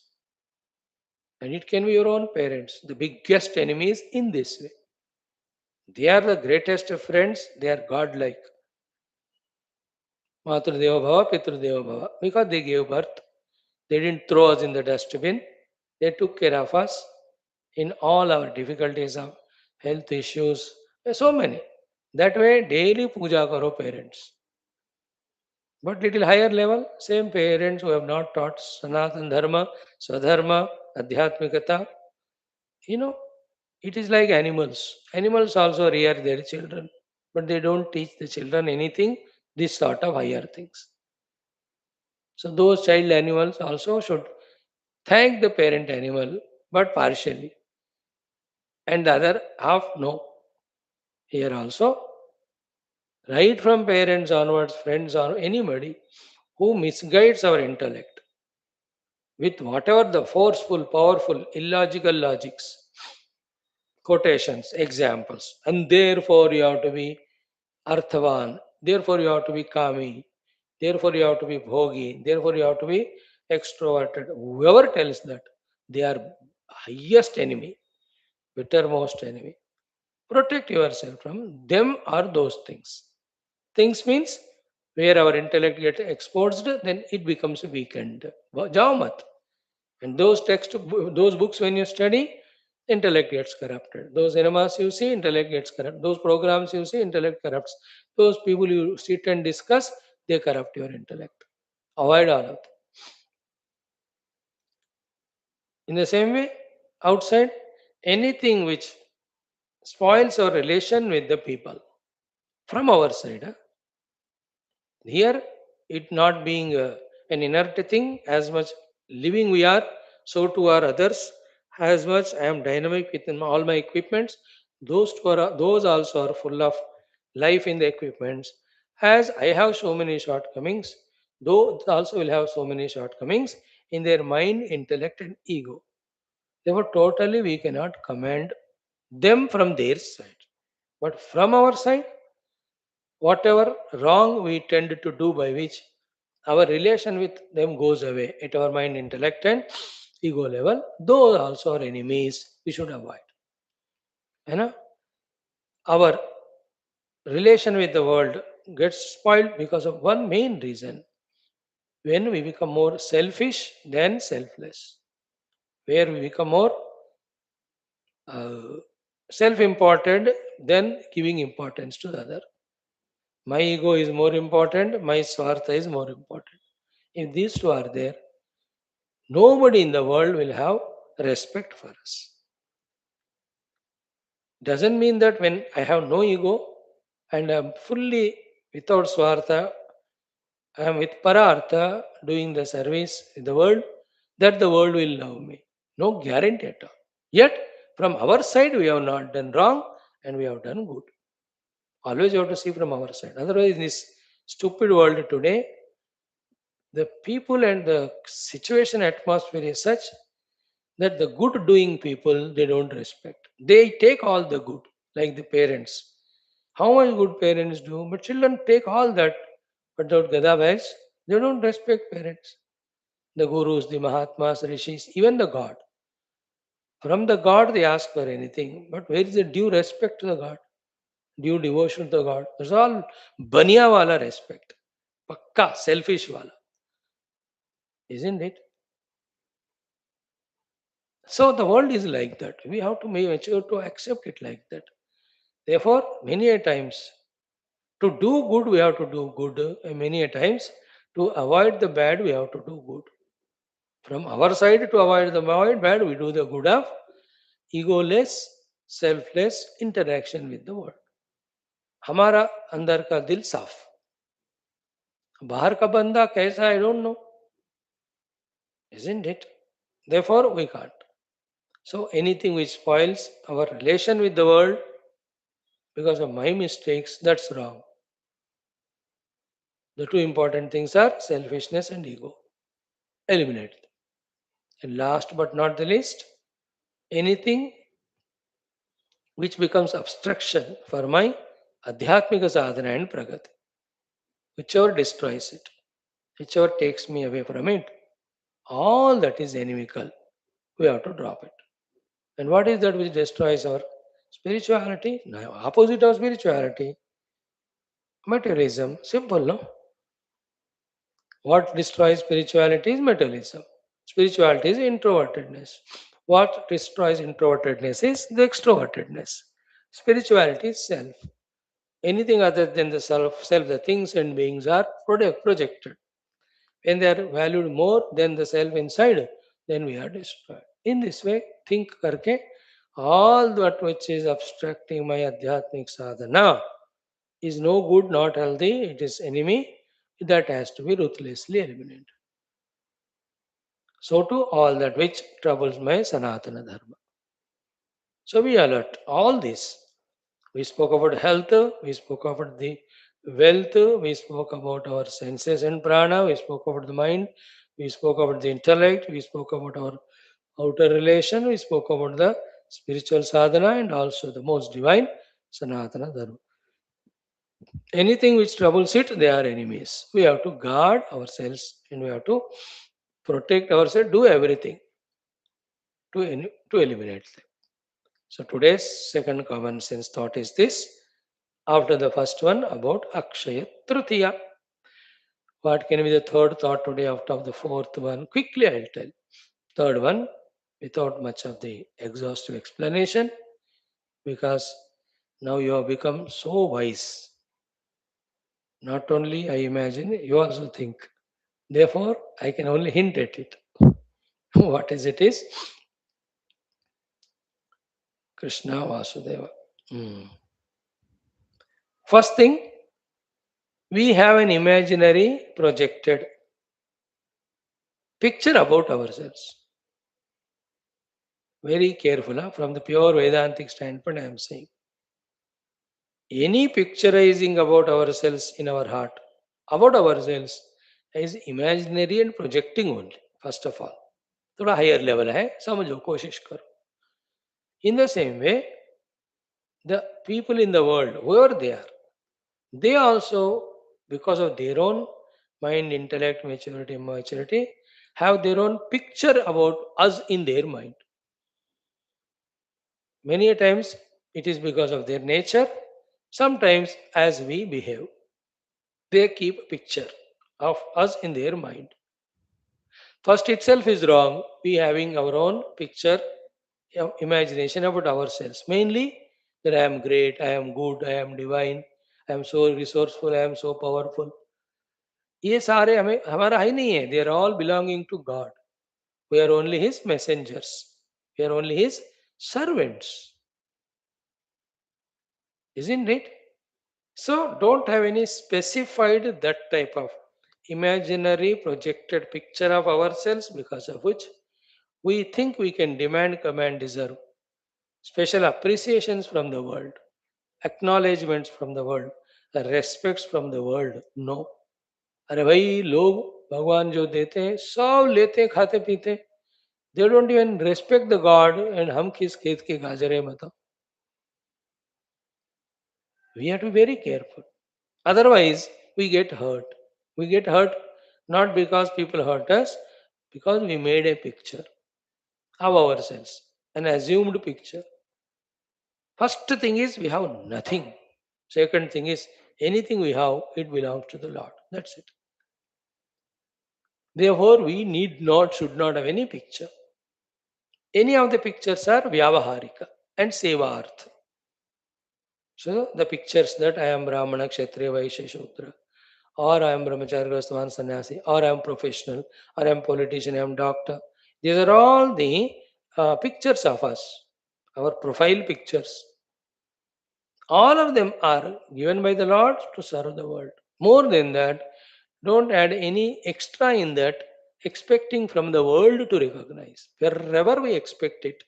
And it can be your own parents, the biggest enemies in this way. They are the greatest of friends, they are godlike. Matra Deva Bhava, Pitru Deva Bhava. Because they gave birth, they didn't throw us in the dustbin, they took care of us in all our difficulties of health issues. There are so many. That way, daily puja karo parents. But little higher level, same parents who have not taught Sanatana Dharma, Swadharma, Adhyatmikata. You know, it is like animals. Animals also rear their children, but they don't teach the children anything, this sort of higher things. So those child animals also should thank the parent animal, but partially. And the other half, no. Here also, right from parents onwards, friends or anybody who misguides our intellect with whatever the forceful, powerful, illogical logics, quotations, examples, and therefore you have to be arthavan, therefore you have to be kami, therefore you have to be bhogi, therefore you have to be extroverted. Whoever tells that, they are highest enemy, bittermost enemy. Protect yourself from them or those things. Things means where our intellect gets exposed, then it becomes weakened. Jaumat. And those books, when you study, intellect gets corrupted. Those cinemas you see, intellect gets corrupted. Those programs you see, intellect corrupts. Those people you sit and discuss, they corrupt your intellect. Avoid all of them. In the same way, outside, anything which spoils our relation with the people from our side. Here, it not being an inert thing, as much living we are, so too are others. As much I am dynamic within all my equipments, those also are full of life in the equipments. As I have so many shortcomings, those also will have so many shortcomings in their mind, intellect, and ego. Therefore, totally we cannot command them from their side. But from our side, whatever wrong we tend to do by which our relation with them goes away at our mind, intellect, and ego level, those also are enemies we should avoid. You know, our relation with the world gets spoiled because of one main reason: when we become more selfish than selfless, where we become more uh, self-important than giving importance to the other. My ego is more important, my swartha is more important. If these two are there, nobody in the world will have respect for us. Doesn't mean that when I have no ego and I'm fully without swartha, I am with parartha doing the service in the world, that the world will love me. No guarantee at all. Yet, from our side, we have not done wrong and we have done good. Always you have to see from our side. Otherwise, in this stupid world today, The people and the situation atmosphere is such that the good doing people they don't respect. They take all the good, like the parents. How much good parents do, but children take all that. But the Gadabhais, they don't respect parents. The gurus, the Mahatmas, Rishis, even the God. From the God they ask for anything, but where is the due respect to the God? Due devotion to the God? That's all baniya wala respect. Pakka, selfish wala. Isn't it? So the world is like that. We have to be mature to accept it like that. Therefore, many a times, to do good, we have to do good. And many a times, to avoid the bad, we have to do good. From our side, to avoid bad, we do the good of egoless, selfless interaction with the world. हमारा अंदर का दिल साफ, बाहर का बंदा कैसा I don't know, isn't it? Therefore, we can't. So anything which spoils our relation with the world because of my mistakes, that's wrong. The two important things are selfishness and ego. Eliminate them. And last but not the least, anything which becomes obstruction for my adhyatmika sadhana and pragati, whichever destroys it, whichever takes me away from it, all that is inimical. We have to drop it. And what is that which destroys our spirituality? Now, opposite of spirituality, materialism. Simple, no? What destroys spirituality is materialism. Spirituality is introvertedness. What destroys introvertedness is the extrovertedness. Spirituality is self. Anything other than the self, the things and beings are projected. When they are valued more than the self inside, then we are destroyed. In this way, think karke, all that which is obstructing my adhyatmic sadhana is no good, not healthy, it is enemy, that has to be ruthlessly eliminated. So too all that which troubles my Sanatana Dharma. So we alert all this. We spoke about health, we spoke about the wealth, we spoke about our senses and prana, we spoke about the mind, we spoke about the intellect, we spoke about our outer relation, we spoke about the spiritual sadhana and also the most divine Sanatana Dharma. Anything which troubles it, they are enemies. We have to guard ourselves and we have to protect ourselves, do everything to eliminate them. So today's second common sense thought is this. After the first one about Akshaya Tritiya. What can be the third thought today after the fourth one? Quickly I'll tell. Third one, without much of the exhaustive explanation, because now you have become so wise. Not only I imagine, you also think. Therefore, I can only hint at it. What is it is? Krishna Vasudeva. Hmm. First thing, we have an imaginary projected picture about ourselves. Very careful, from the pure Vedantic standpoint, I am saying. Any picturizing about ourselves in our heart, about ourselves, is imaginary and projecting only, first of all. थोड़ा higher level है, समझो, कोशिश करो. In the same way, the people in the world, whoever they also, because of their own mind, intellect, maturity, have their own picture about us in their mind. Many a times it is because of their nature, sometimes as we behave. They keep a picture of us in their mind. First itself is wrong, we having our own picture, imagination about ourselves. Mainly that I am great, I am good, I am divine, I am so resourceful, I am so powerful. ये सारे हमें हमारा ही नहीं है. They are all belonging to God. We are only His messengers. We are only His servants. Isn't it? So don't have any specified that type of imaginary projected picture of ourselves because of which we think we can demand, command, deserve special appreciations from the world, acknowledgements from the world, respects from the world. No. अरे भाई लोग भगवान जो देते हैं सब लेते हैं, खाते पीते हैं. They don't even respect the God. And हम किस खेत के गाजर है बताओ. We have to be very careful. Otherwise, we get hurt. We get hurt not because people hurt us, because we made a picture of ourselves, an assumed picture. First thing is we have nothing. Second thing is anything we have, it belongs to the Lord. That's it. Therefore, we need not, should not have any picture. Any of the pictures are Vyavaharika and Sevarth. So the pictures that I am Brahmana, Kshatriya, Vaishya, Shudra, or I am Brahmachari, Grasthavan, Sannyasi, or I am professional, or I am politician, I am doctor. These are all the pictures of us, our profile pictures. All of them are given by the Lord to serve the world. More than that, don't add any extra in that, expecting from the world to recognize. Wherever we expect it,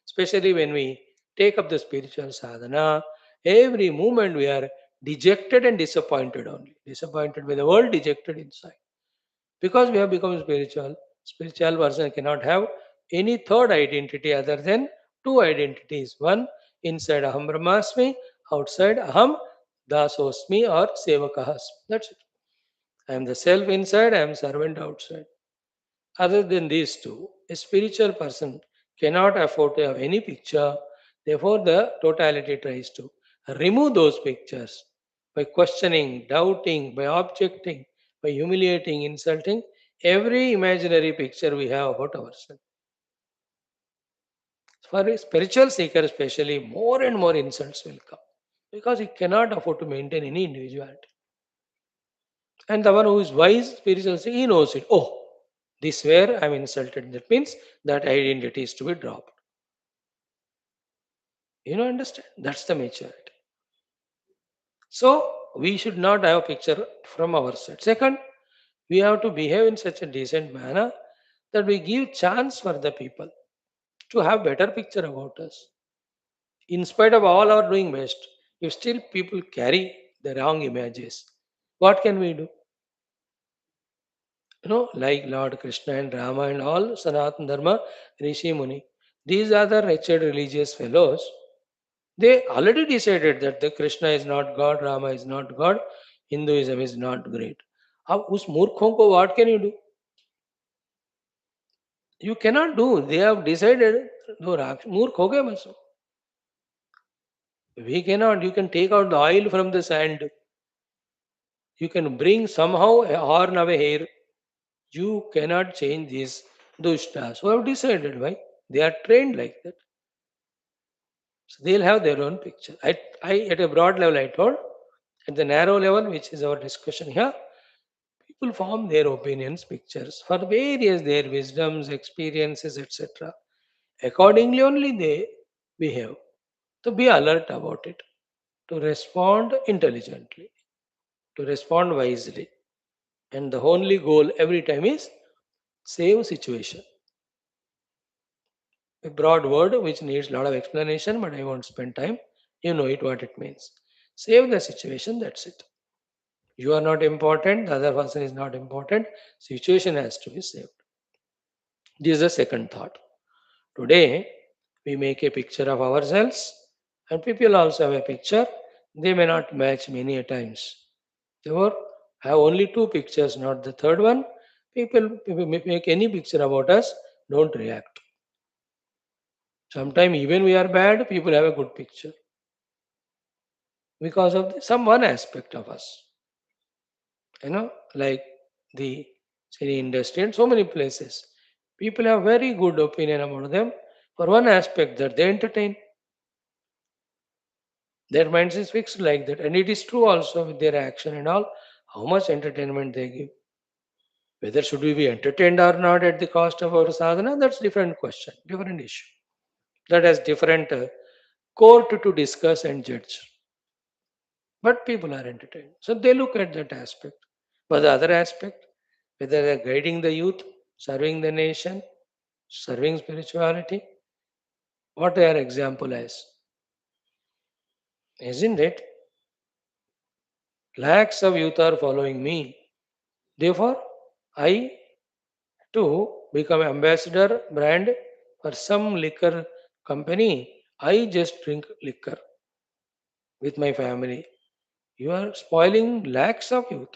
especially when we take up the spiritual sadhana, every moment we are dejected and disappointed only. Disappointed by the world, dejected inside. Because we have become spiritual, spiritual person cannot have any third identity other than two identities. One, inside Aham Brahmasmi, outside Aham Dasosmi or Sevakahasmi. That's it. I am the self inside, I am servant outside. Other than these two, a spiritual person cannot afford to have any picture. Therefore, the totality tries to remove those pictures by questioning, doubting, by objecting, by humiliating, insulting every imaginary picture we have about ourselves. For a spiritual seeker, especially, more and more insults will come because he cannot afford to maintain any individuality. And the one who is wise, spiritual, he knows it. Oh, this where I'm insulted. That means that identity is to be dropped. You know, understand? That's the maturity. So we should not have a picture from our side. Second, we have to behave in such a decent manner that we give chance for the people to have better picture about us. In spite of all our doing best, if still people carry the wrong images, what can we do? Like Lord Krishna and Rama and all Sanatana Dharma, Rishi Muni. These are the wretched religious fellows. They already decided that the Krishna is not God, Rama is not God, Hinduism is not great. अब उस मूर्खों को what can you do? You cannot do. They have decided. No, मूर्ख हो गए बस. We cannot. You can take out the oil from the sand. You can bring somehow a horn of a hair. You cannot change these dushtas. Who have decided why? They are trained like that. So they'll have their own picture. At a broad level, I told. At the narrow level, which is our discussion here, people form their opinions, pictures for various their wisdoms, experiences, etc. Accordingly, only they behave. To be alert about it, to respond intelligently, to respond wisely. And the only goal every time is save situation. A broad word which needs a lot of explanation, but I won't spend time. You know it what it means. Save the situation, that's it. You are not important, the other person is not important. Situation has to be saved. This is the second thought. Today, we make a picture of ourselves, and people also have a picture. They may not match many a times. Therefore, have only two pictures, not the third one. People make any picture about us, don't react. Sometimes even we are bad, people have a good picture because of some one aspect of us. Like the city industry and so many places. People have very good opinion about them for one aspect that they entertain. Their minds is fixed like that. And it is true also with their action and all, how much entertainment they give. Whether should we be entertained or not at the cost of our sadhana, that's different question, different issue. That has different court to discuss and judge. But people are entertained. So they look at that aspect. But the other aspect, whether they're guiding the youth, serving the nation, serving spirituality, what their example is. Isn't it? Lakhs of youth are following me. Therefore, I to become ambassador brand for some liquor company. I just drink liquor with my family. You are spoiling lakhs of youth,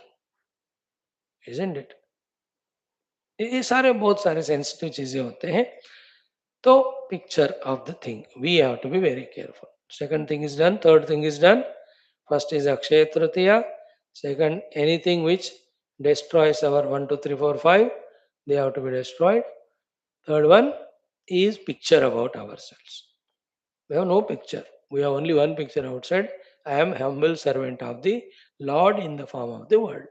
isn't it? ये सारे बहुत सारे sensitive चीजें होते हैं. तो picture of the thing, we have to be very careful. Second thing is done, third thing is done. First is Akshaya Tritiya. Second, anything which destroys our 1, 2, 3, 4, 5, they have to be destroyed. Third one is picture about ourselves. We have no picture. We have only one picture outside. I am humble servant of the Lord in the form of the world.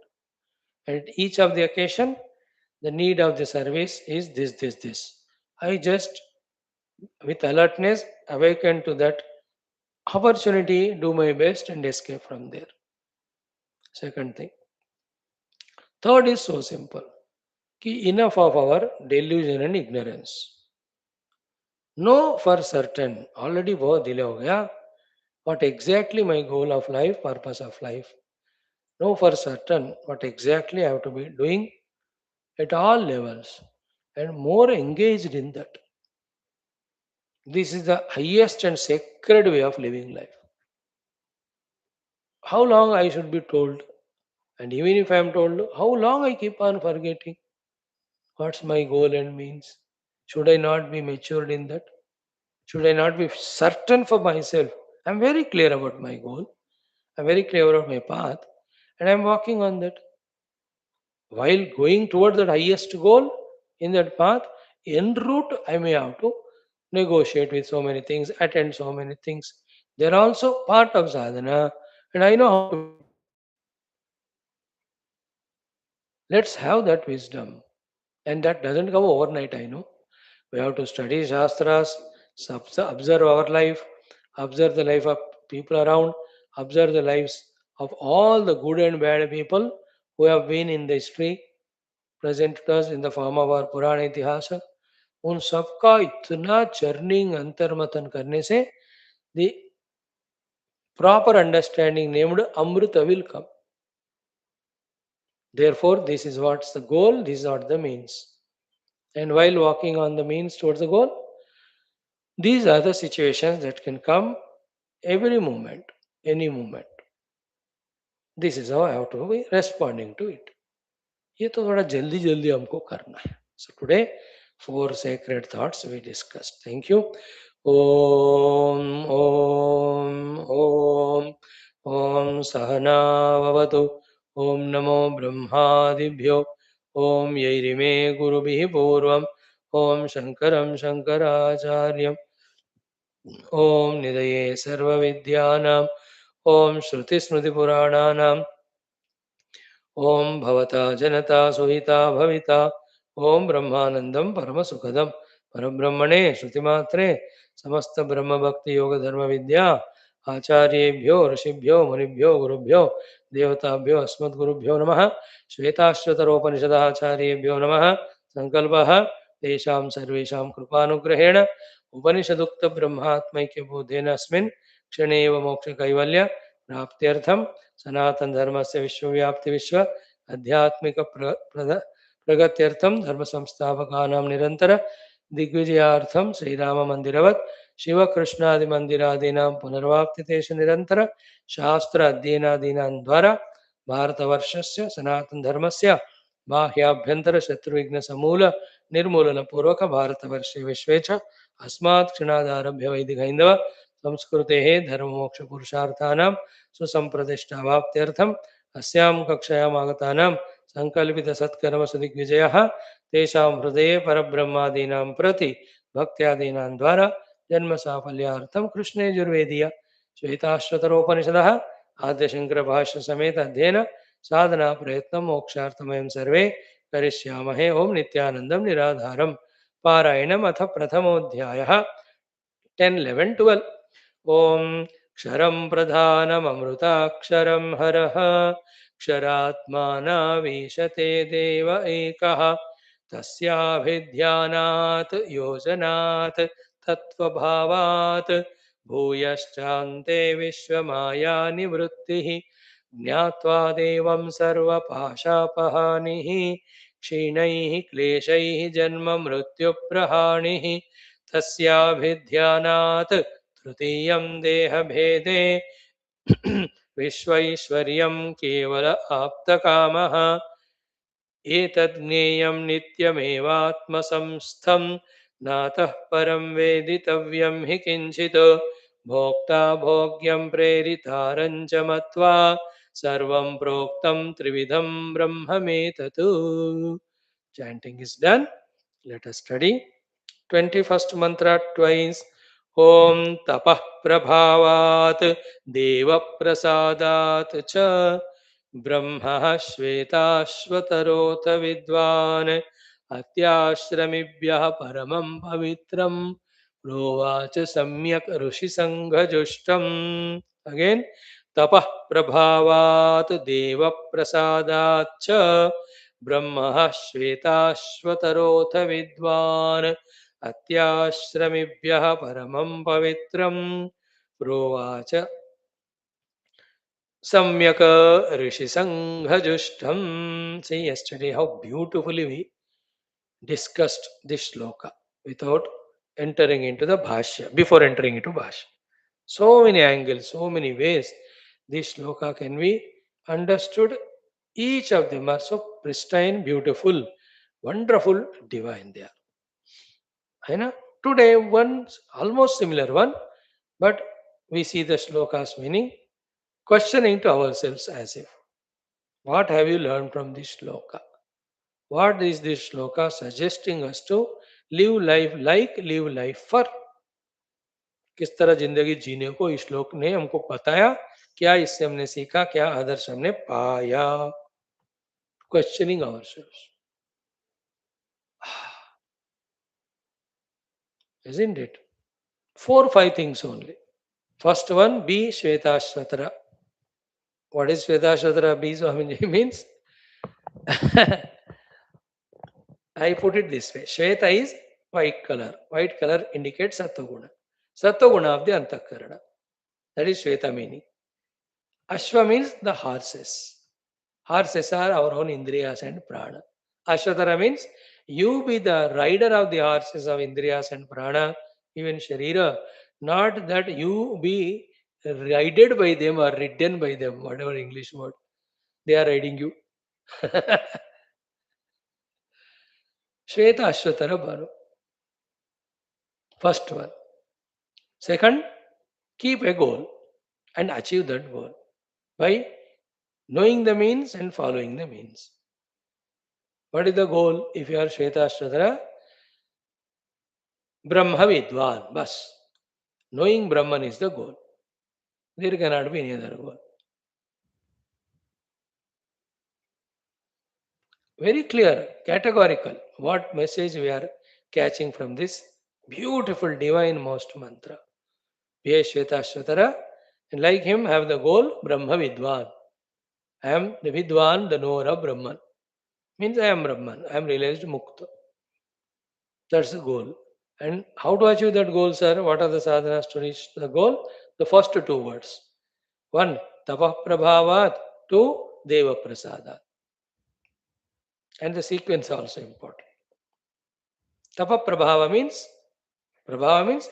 At each of the occasion, the need of the service is this. I just, with alertness, awaken to that opportunity, do my best and escape from there. Second thing. Third is so simple. Ki enough of our delusion and ignorance. Know for certain, already बहुत delay हो गया, what exactly my goal of life, purpose of life. Know for certain what exactly I have to be doing at all levels and more engaged in that. This is the highest and sacred way of living life. How long I should be told, and even if I am told, how long I keep on forgetting what's my goal and means. Should I not be matured in that? Should I not be certain for myself? I'm very clear about my goal. I'm very clear about my path, and I'm walking on that. While going toward that highest goal in that path, en route I may have to negotiate with so many things, attend so many things. They're also part of sadhana, and I know how to. Let's have that wisdom. And that doesn't come overnight, I know. We have to study Shastras, observe our life, observe the life of people around, observe the lives of all the good and bad people who have been in the history presented to us in the form of our पुराण इतिहास. उन सबका इतना churning अंतर्मथन करने से the proper understanding named Amrita will come. Therefore, this is what's the goal, this is what the means. And while walking on the means towards the goal, these are the situations that can come every moment, any moment. This is how I have to be responding to it. ये तो थोड़ा जल्दी जल्दी हमको करना है. So today, 4 sacred thoughts we discussed. Thank you. Om Om Om Om Sahana Vavatu. Om Namo Brahmadibhyo. Om Yairime Gurubhihi Purvam. Om Shankaram Shankaracharyam. Om Nidaye Sarva Vidyanam. Om Shruti Smriti Purananam. ओम भवता जनता सुहिता भविता ओम ब्रह्मानंदम परम सुखदम परब्रह्मणे श्रुतिमात्रे समस्त ब्रह्म भक्ति योग धर्म विद्या आचार्येभ्यो ऋषिभ्यो मुनिभ्यो गुरुभ्यो देवताभ्यो अस्मद्गुरुभ्यो नमः. श्वेताश्वतरोपनिषद आचार्येभ्यो नमः. संकल्पः तेषां सर्वेषां कृपानुग्रहेण उपनिषदुक्त ब्रह्मात्मैक्य बोधेन अस्मिन् क्षणे एव मोक्ष कैवल्य प्राप्त्यर्थं सनातन धर्म से विश्वव्याप्ति विश्व आध्यात्मिक प्रगत्यर्थम धर्म संस्थापकानां निरंतर दिग्विजयार्थम श्रीराम मंदिरवत् शिव कृष्णादि मंदिरादीनां पुनर्वाप्तितेषु निरंतर शास्त्र अध्ययनादीनां द्वारा भारतवर्षस्य सनातन धर्मस्य बाह्याभ्यंतर शत्रुविघ्न समूल निर्मूलन पूर्वक भारतवर्षे विश्वे च अस्मात् क्षणादारभ्य वैदिक हैंदव संस्कृतेः धर्ममोक्ष पुरुषार्थानां सुसंप्रतिष्ठावाप्त्यर्थम् अस्यां कक्षायाम् आगतानां संकल्पित सत्कर्म सदिग्विजयः तेषां हृदये परब्रह्मादीनां प्रति भक्त्यादीनां द्वारा जन्म साफल्यार्थं कृष्णयजुर्वेदीय श्वेताश्वतरोपनिषदः आद्यशंकर भाष्य समेत अध्ययन साधना प्रयत्न मोक्षार्थं वयं सर्वे करिष्यामहे. ओम नित्यानंदं निराधारं पारायणम् अथ प्रथमोऽध्यायः 10, 11, 12. ओम क्षरं प्रधानममृताक्षरं हरः क्षरात्मानावीशते देव एकः तस्याभिध्यानात् योजनात् तत्त्वभावात् भूयश्चान्ते विश्वमाया निवृत्तिः ज्ञात्वा देवं सर्वपाशापहानिः क्षीणैः क्लेशैः जन्म मृत्युप्रहाणिः तस्याभिध्यानात् तृतीयं देहभेदे विश्वैश्वर्यं केवल आप्तकामः एतज्ज्ञेयं नित्यमेवात्मसंस्थं नातः परं वेदितव्यं हि किञ्चित् भोक्ता भोग्यं प्रेरितारं च मत्वा सर्वं प्रोक्तं त्रिविधं ब्रह्ममेतत्. Chanting is done. Let us study 21st mantra twice. Om tapah prabhavat deva prasadat cha ब्रह्म श्वेताश्वतरोत विद्वान् अत्याश्रमिभ्यः परमं पवित्रं प्रोवाच सम्यक् ऋषिसङ्घजुष्टम्. अगेन तपः प्रभावात् देवप्रसादात् च ब्रह्म श्वेताश्वतरोथ विद्वान् अत्याश्रमिभ्यः परमं पवित्रं प्रोवाच Samyaka Rishi Sanghajustam. See yesterday how beautifully we discussed this shloka without entering into the bhashya, before entering into bhashya. So many angles, so many ways this shloka can be understood. Each of them are so pristine, beautiful, wonderful, divine they are. I know. Today one almost similar one, but we see the shloka's meaning, questioning to ourselves as if, what have you learned from this shloka? What is this shloka suggesting us to live life like, live life for? किस तरह जिंदगी जीने को इस श्लोक ने हमको बताया, क्या इससे हमने सीखा, क्या आदर्श हमने पाया? Questioning ourselves. Isn't it? 4 5 things only. First one, be Shwethashwathara. What is Shwethashwathara? Be Swamiji means I put it this way. Shweta is white color. White color indicates Sattva-guna. Sattva-guna of the Antakarana. That is Shweta meaning. Ashwa means the horses. Horses are our own Indriyas and Prana. Ashwatara means you be the rider of the horses of Indriyas and Prana, even Sharira. Not that you be ridden by them or ridden by them, whatever English word. They are riding you. Shweta Ashwatara Bhanu. First one. Second, keep a goal and achieve that goal by knowing the means and following the means. What is the goal? If you are Shwetashwatara, Brahma Vidwan, bas. Knowing Brahman is the goal. There cannot be any other goal. Very clear, categorical. What message we are catching from this beautiful, divine most mantra? Be Shwetashwatara, and like him have the goal Brahma Vidwan. I am the Vidwan, the knower of Brahman. Means I am Brahman. I am realized Mukta. That's the goal. And how to achieve that goal, sir? What are the sadhanas to reach the goal? The first two words. One, tapah prabhavat. Two, deva prasadat. And the sequence also important. Tapa prabhava means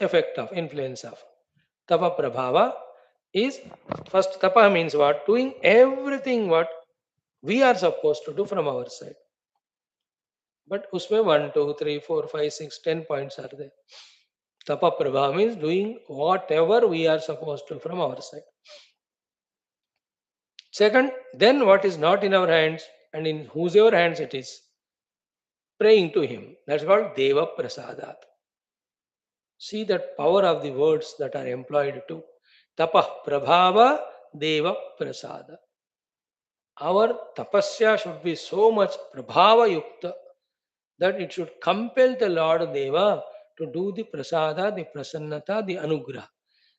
effect of, influence of. Tapa prabhava is, first tapa means what? Doing everything what we are supposed to do from our side. But usme 1, 2, 3, 4, 5, 6, 10 points are there. Tapa prabhava means doing whatever we are supposed to from our side. Second, then what is not in our hands and in whosever hands it is, praying to him. That's called Deva Prasadat. See that power of the words that are employed to Tapah Prabhava Deva Prasada. Our tapasya should be so much Prabhava Yukta that it should compel the Lord Deva to do the Prasada, the Prasannata, the Anugraha.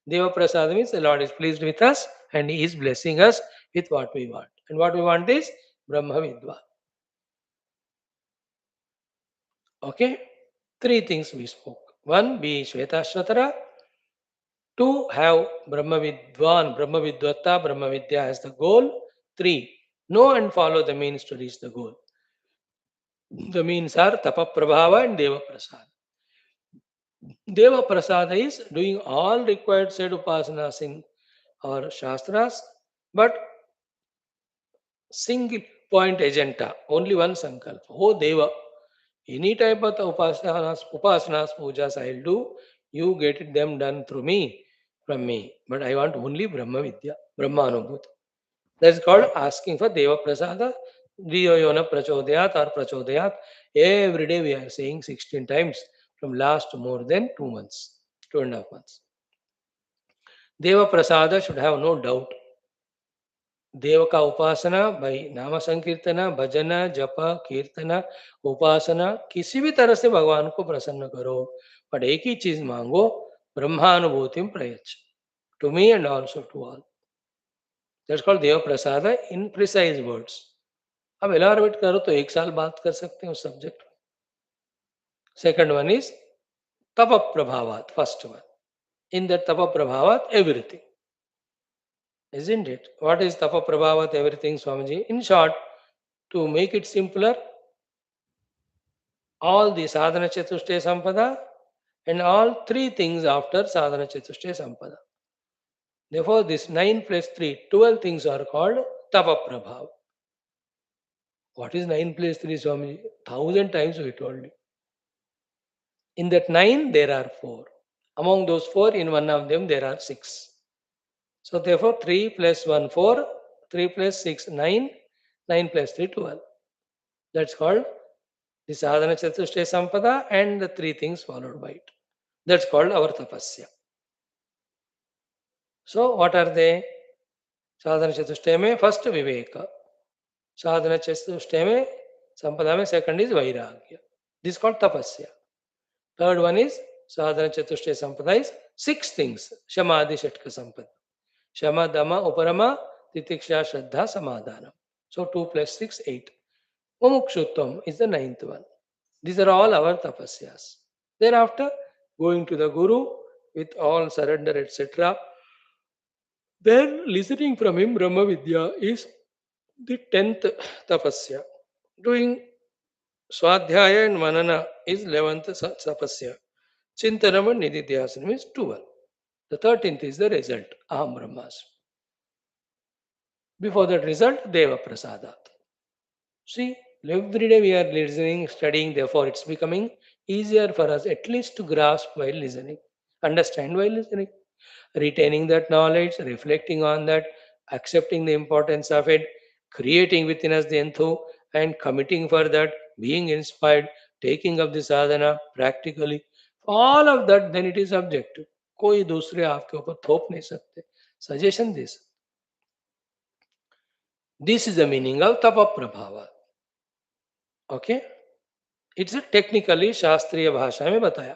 Deva Prasada means the Lord is pleased with us and He is blessing us with what we want. And what we want is Brahma Vidva. Okay? 3 things we spoke. 1, be Shwetashwatara. 2, have Brahma Vidwan, Brahma Vidvata, Brahma Vidya as the goal. 3, know and follow the means to reach the goal. The means are Tapa Prabhava and Deva Prasada. Deva Prasada is doing all required said upasanas in our Shastras, but single point agenda, only one sankalpa. Oh Deva, any type of upasanas, pujas I'll do, you get it them done through me, from me. But I want only Brahma Vidya, Brahma Anubhuti. That's called asking for Deva Prasada, Diyayona Prachodayat or Prachodayat. Every day we are saying 16 times from last more than 2 months, 2.5 months. Deva Prasada should have no doubt. देव का उपासना भाई नाम संकीर्तना भजन जप कीर्तन उपासना किसी भी तरह से भगवान को प्रसन्न करो, बट एक ही चीज मांगो, ब्रह्मानुभूति प्रयच्छ to me and also to all. That's called देव प्रसाद इन प्रिसाइज वर्ड्स. अब एलाबोरेट करो तो 1 साल बात कर सकते हैं उस सब्जेक्ट में. सेकंड वन इज तप प्रभावात. फर्स्ट वन, इन दैट तप प्रभावात everything. Isn't it? What is Tapa Prabhavat everything, Swamiji? In short, to make it simpler, all the Sadhana Chatushtaya Sampada and all 3 things after Sadhana Chatushtaya Sampada. Therefore, this 9 plus 3, 12 things are called Tapa Prabhav. What is 9 plus 3, Swamiji? 1,000 times we told you. In that 9, there are 4. Among those 4, in one of them, there are 6. So therefore 3 plus 1 4, 3 plus 6 9, 9 plus 3 12. That's called the sadhana chatushtaya sampada and the 3 things followed by it. That's called our tapasya. So what are they? Sadhana chatushtaya mein first viveka. Sadhana chatushtaya mein sampada mein second is vairagya. This is called tapasya. Third one is sadhana chatushtaya sampada is 6 things. Shamadhi shatka sampada. Shama, Dama, Uparama, Titiksha, Shraddha, Samadhanam. So 2 plus 6, 8. Mumukshutvam is the 9th one. These are all our tapasyas. Thereafter, going to the Guru with all surrender, etc. Then listening from him, Brahma Vidya is the 10th tapasya. Doing Swadhyaya and Manana is 11th tapasya. Chintanam and Nididhyasanam is 12. The 13th is the result, Aham Brahmasmi. Before that result, Deva Prasadat. See, every day we are listening, studying, therefore it's becoming easier for us at least to grasp while listening, understand while listening, retaining that knowledge, reflecting on that, accepting the importance of it, creating within us the enthu, and committing for that, being inspired, taking up the sadhana practically. All of that, then it is objective. कोई दूसरे आपके ऊपर थोप नहीं सकते. Suggestion this. This is the meaning of Tapa Prabhava. Okay? It's a technically शास्त्रीय भाषा में बताया.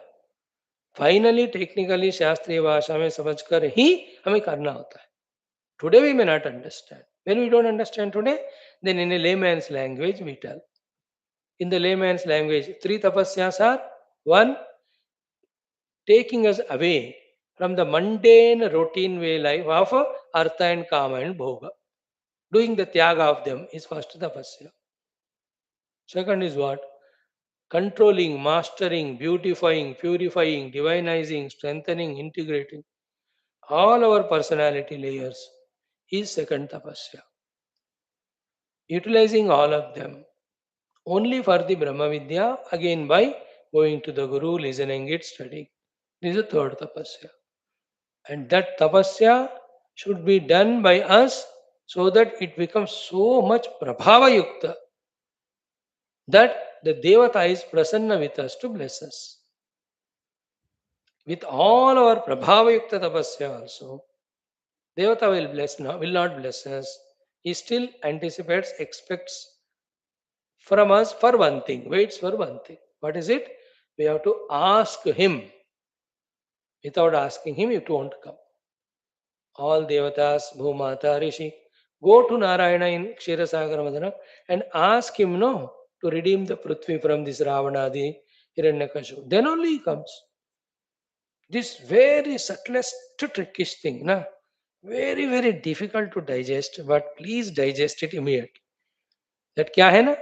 Finally, technically शास्त्रीय भाषा में समझकर ही हमें करना होता है. Today we may not understand. When we don't understand today, then in a layman's language we tell. In the layman's language, 3 tapasyas are: 1, taking us away from the mundane routine way life of artha and kama and bhoga. Doing the tyaga of them is first tapasya. Second is what? Controlling, mastering, beautifying, purifying, divinizing, strengthening, integrating all our personality layers is second tapasya. Utilizing all of them only for the Brahma Vidya, again by going to the Guru, listening it, studying. This is the third tapasya. And that tapasya should be done by us so that it becomes so much prabhava yukta that the Devata is prasanna with us to bless us. With all our prabhava yukta tapasya also, Devata will not bless us. He still anticipates, expects from us for one thing, waits for one thing. What is it? We have to ask him. Without asking him, it won't come. All Devatas, Bhumata, Rishi, go to Narayana in Kshirasagara Madana and ask him to redeem the Prithvi from this Ravanadi, Hiranyakashu. Then only he comes. This very subtlest, trickish thing, very, very difficult to digest, but please digest it immediately. That क्या है ना?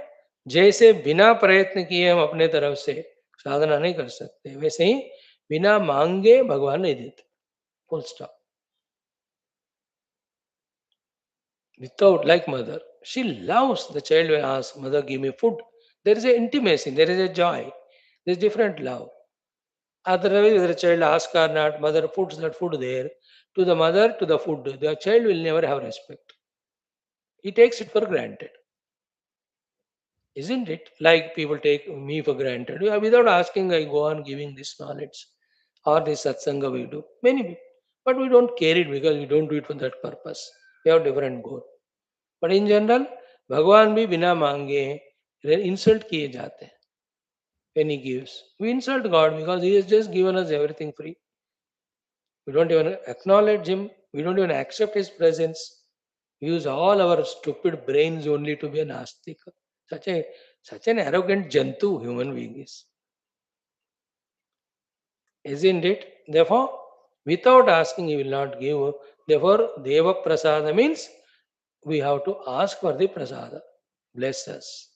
जैसे बिना प्रयत्न किए हम अपने तरफ से साधना नहीं कर सकते, वैसे ही बिना मांगे भगवान नहीं देते. Full stop. Without, like mother, she loves the child when asks, "Mother, give me food." There is a intimacy, there is a joy, there is different love. Otherwise, whether a child asks or not, mother puts that food there. To the mother, to the food, the child will never have respect. He takes it for granted. Isn't it? Like people take me for granted. Yeah, without asking, I go on giving this knowledge or this satsanga we do. Many people. But we don't care it because we don't do it for that purpose. We have different goal. But in general, भगवान भी बिना मांगे insult किए जाते हैं when he gives. We insult God because he has just given us everything free. We don't even acknowledge him. We don't even accept his presence. We use all our stupid brains only to be an astika. Such a such an arrogant jantu human being is. Isn't it? Therefore, without asking, he will not give. Therefore, Deva Prasada means we have to ask for the Prasada. Bless us.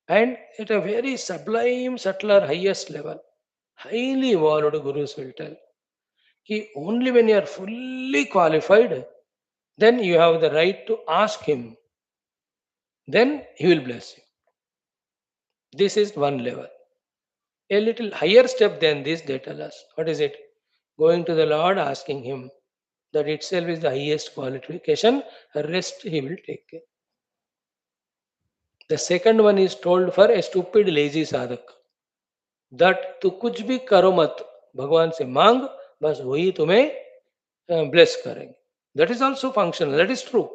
And at a very sublime, subtler, highest level, highly evolved gurus will tell. Ki only when you are fully qualified, then you have the right to ask him. Then he will bless you. This is one level. A little higher step than this, they tell us. What is it? Going to the Lord, asking him. That itself is the highest qualification. Rest he will take care. The second one is told for a stupid, lazy sadhak. That तू कुछ भी करो मत, भगवान से मांग, बस वही तुम्हें ब्लेस करेंगे. That is also functional. That is true.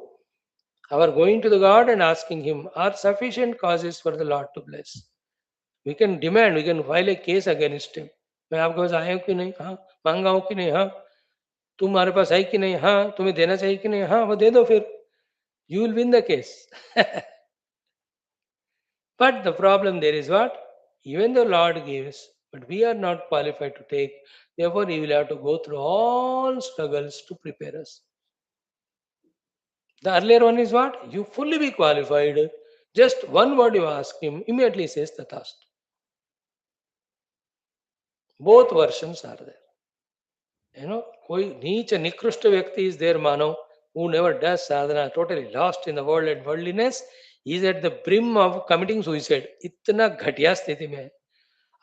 Our going to the God and asking Him are sufficient causes for the Lord to bless. We can demand, we can file a case against Him. मैं आपके पास आया हूँ कि नहीं, हाँ. मांगा हूँ कि नहीं, हाँ. तुम्हारे पास है कि नहीं, हाँ. तुम्हें देना चाहिए कि नहीं, हाँ. वो दे दो फिर. You will win the case. But the problem there is what? Even the Lord gives, but we are not qualified to take. Therefore, He will have to go through all struggles to prepare us. The earlier one is what? You fully be qualified. Just one word you ask Him, immediately says Tathast. Both versions are there. कोई नीच निकृष्ट व्यक्ति is there, मानो, who never does sadhana, totally lost in the world and worldliness, is at the brim of committing suicide. इतना घटिया स्थिति में है.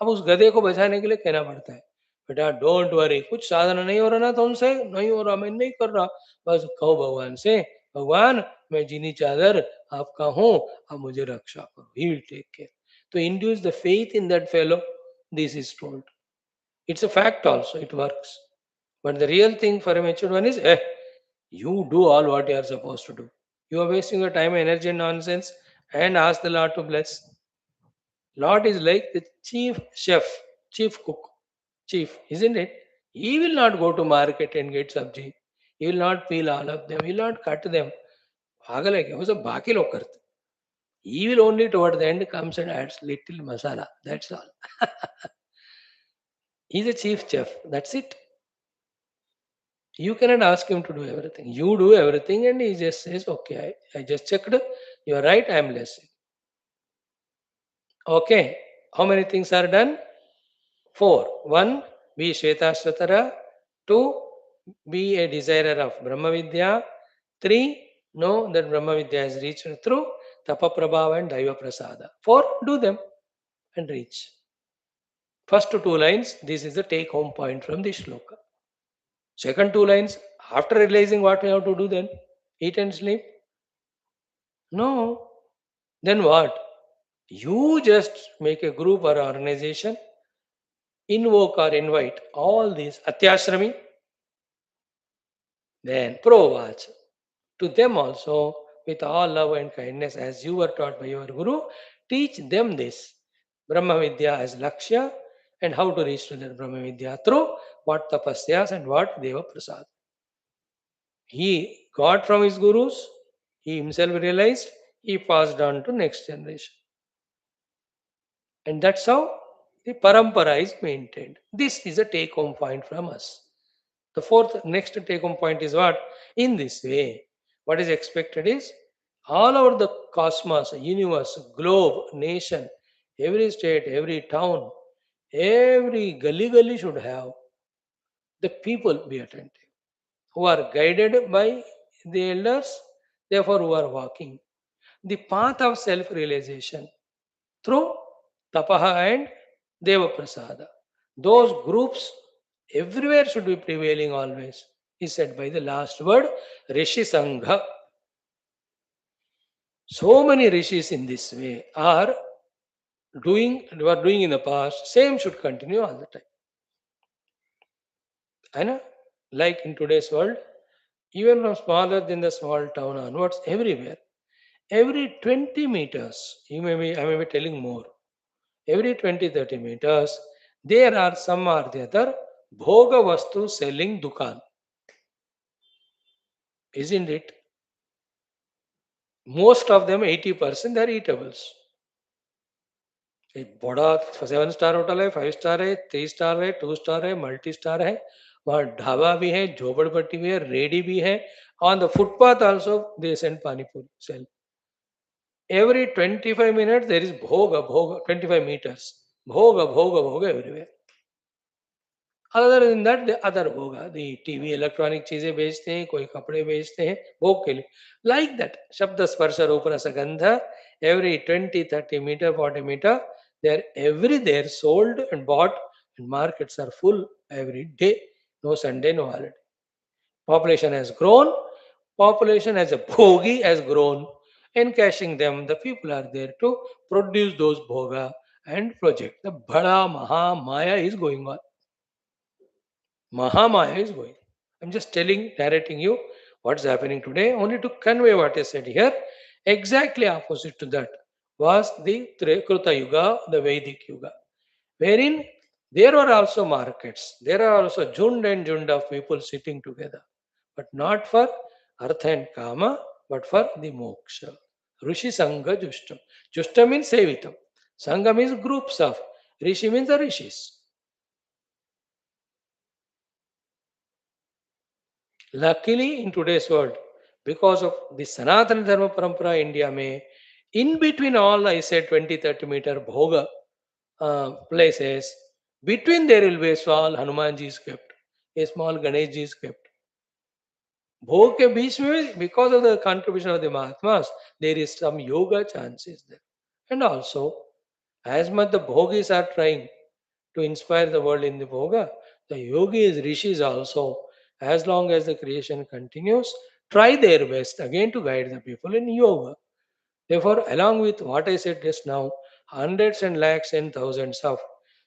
अब उस गधे को बचाने के लिए कहना पड़ता है, बेटा डोंट वरी, कुछ साधना नहीं हो रहा ना, तो उनसे नहीं हो रहा, मैं नहीं कर रहा, बस कहो भगवान से, भगवान मैं जीनी चादर आपका हूँ, आप मुझे रक्षा करो. He will take care. तो induce the faith in that fellow, this is told. It's a fact also, it works. But the real thing for a matured one is, you do all what you are supposed to do. You are wasting your time, energy, and nonsense, and ask the Lord to bless. Lord is like the chief chef, chief cook, chief, isn't it? He will not go to market and get sabji. He will not peel all of them. He will not cut them. पागल है क्या? वो सब बाकी लोग करते. He will only toward the end comes and adds little masala. That's all. He's a chief chef. That's it. You cannot ask him to do everything. You do everything, and he just says, "Okay, I just checked. You are right. I am blessing." Okay. How many things are done? Four. One, be Shwethashwathara. Two, be a desirer of Brahma Vidya. Three, know that Brahma Vidya is reached through Tapa Prabhava and Daiva Prasada. Four, do them and reach. First two lines, this is the take home point from this shloka. Second two lines, after realizing what we have to do then, eat and sleep. No. Then what? You just make a group or organization, invoke or invite all these Atyashrami, then Provach. To them also, with all love and kindness, as you were taught by your Guru, teach them this Brahma Vidya as Lakshya and how to reach to that Brahma Vidya through what tapasyas and what Deva Prasad. He got from his Gurus, he himself realized, he passed on to next generation. And that's how the parampara is maintained. This is a take home point from us. The fourth, next take home point is what? In this way, what is expected is All over the cosmos, universe, globe, nation, every state, every town, every gully should have the people be attentive, who are guided by the elders, therefore who are walking the path of self-realization through tapaha and deva prasada. Those groups everywhere should be prevailing always, is said by the last word, Rishi Sangha. So many rishis in this way are doing in the past, same should continue all the time. I know, like in today's world, even from smaller than the small town onwards, everywhere. Every 20 meters, I may be telling more. Every 20-30 meters, there are some or the other bhoga vastu selling dukan, isn't it? Most of them, 80%, they are eatables. एक बड़ा 7 star hotel है, 5 star है, 3 star है, 2 star है, multi star है. वहाँ ढाबा भी है, झोपड़पट्टी भी है, रेडी भी है. On the footpath also they send pani puri sell. Every 25 minutes there is bhoga 25 meters. Bhoga everywhere. Other than that, the other bhoga, the TV, electronic चीजें बेचते हैं, कोई कपड़े बेचते हैं भोग के लिए. Like that, शब्द स्पर्श रूप रस गंध, every 20-30 meter, 40 meter, they are every there sold and bought, and markets are full every day. No Sunday, no holiday. Population has grown. Population as a bhogi has grown. Encashing them, the people are there to produce those bhoga and project. The bada maha maya is going on. Mahamaya is going. I'm just narrating you what's happening today, only to convey what is said here. Exactly opposite to that was the Kruta Yuga, the Vedic Yuga, wherein there were also markets. There are also jund and jund of people sitting together, but not for artha and kama, but for the moksha. Rishi Sangha Jushtam. Jushtam means sevitam. Sangha means groups of. Rishi means the rishis. Luckily, in today's world, because of the Sanatana Dharma Parampara India may, in between all I said 20-30 meter bhoga places, between there will be a small Hanumanji is kept, a small Ganesh is kept. भोग के बीच में because of the contribution of the Mahatmas, there is some yoga chances there. And also, as much the bhogis are trying to inspire the world in the bhoga, the yogis, rishis also, as long as the creation continues, try their best again to guide the people in yoga. Therefore, along with what I said just now, hundreds and lakhs and thousands of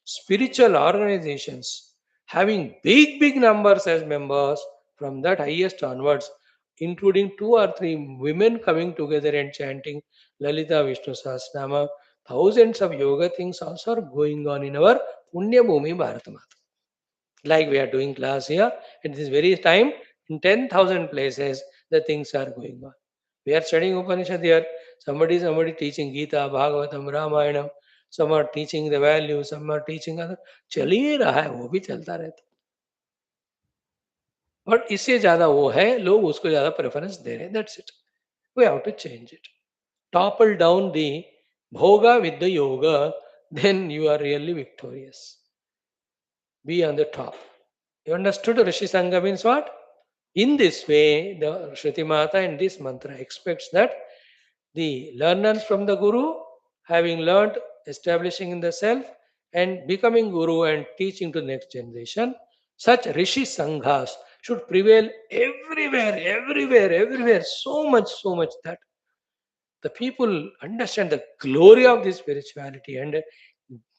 spiritual organizations having big numbers as members from that highest onwards, including 2 or 3 women coming together and chanting Lalita Vishnu Sahasranama, thousands of yoga things also are going on in our Punya Bhumi Bharatmata. Like we are doing class here, at this very time, in 10,000 places, the things are going on. We are studying Upanishad here. Somebody teaching Gita, Bhagavatam, Ramayanam. Some are teaching the values, some are teaching other. चल ही रहा है, वो भी चलता रहता. But इससे ज्यादा वो है, लोग उसको ज्यादा प्रेफरेंस दे रहे हैं. That's it. We have to change it. Topple down the bhoga with the yoga, then you are really victorious. Be on the top. You understood Rishi Sangha means what? In this way, the Shruti Mata in this mantra expects that the learners from the Guru, having learned, establishing in the self, and becoming Guru and teaching to the next generation, such Rishi Sanghas should prevail everywhere, so much that the people understand the glory of this spirituality and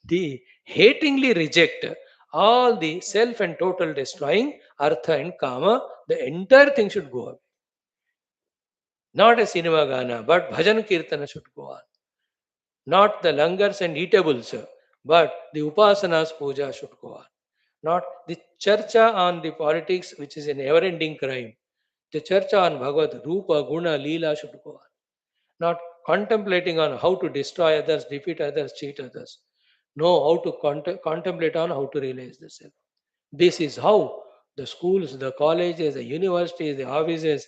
they hatingly reject all the self and total destroying artha and kama. The entire thing should go away. Not a cinema gana, but bhajan kirtana should go on. Not the langars and eatables, but the upasanas puja should go on. Not the charcha on the politics, which is a never-ending crime. The charcha on Bhagavad Rupa, Guna, Leela should go on. Not contemplating on how to destroy others, defeat others, cheat others. No, how to contemplate on how to realize the self. This is how the schools, the colleges, the universities, the offices,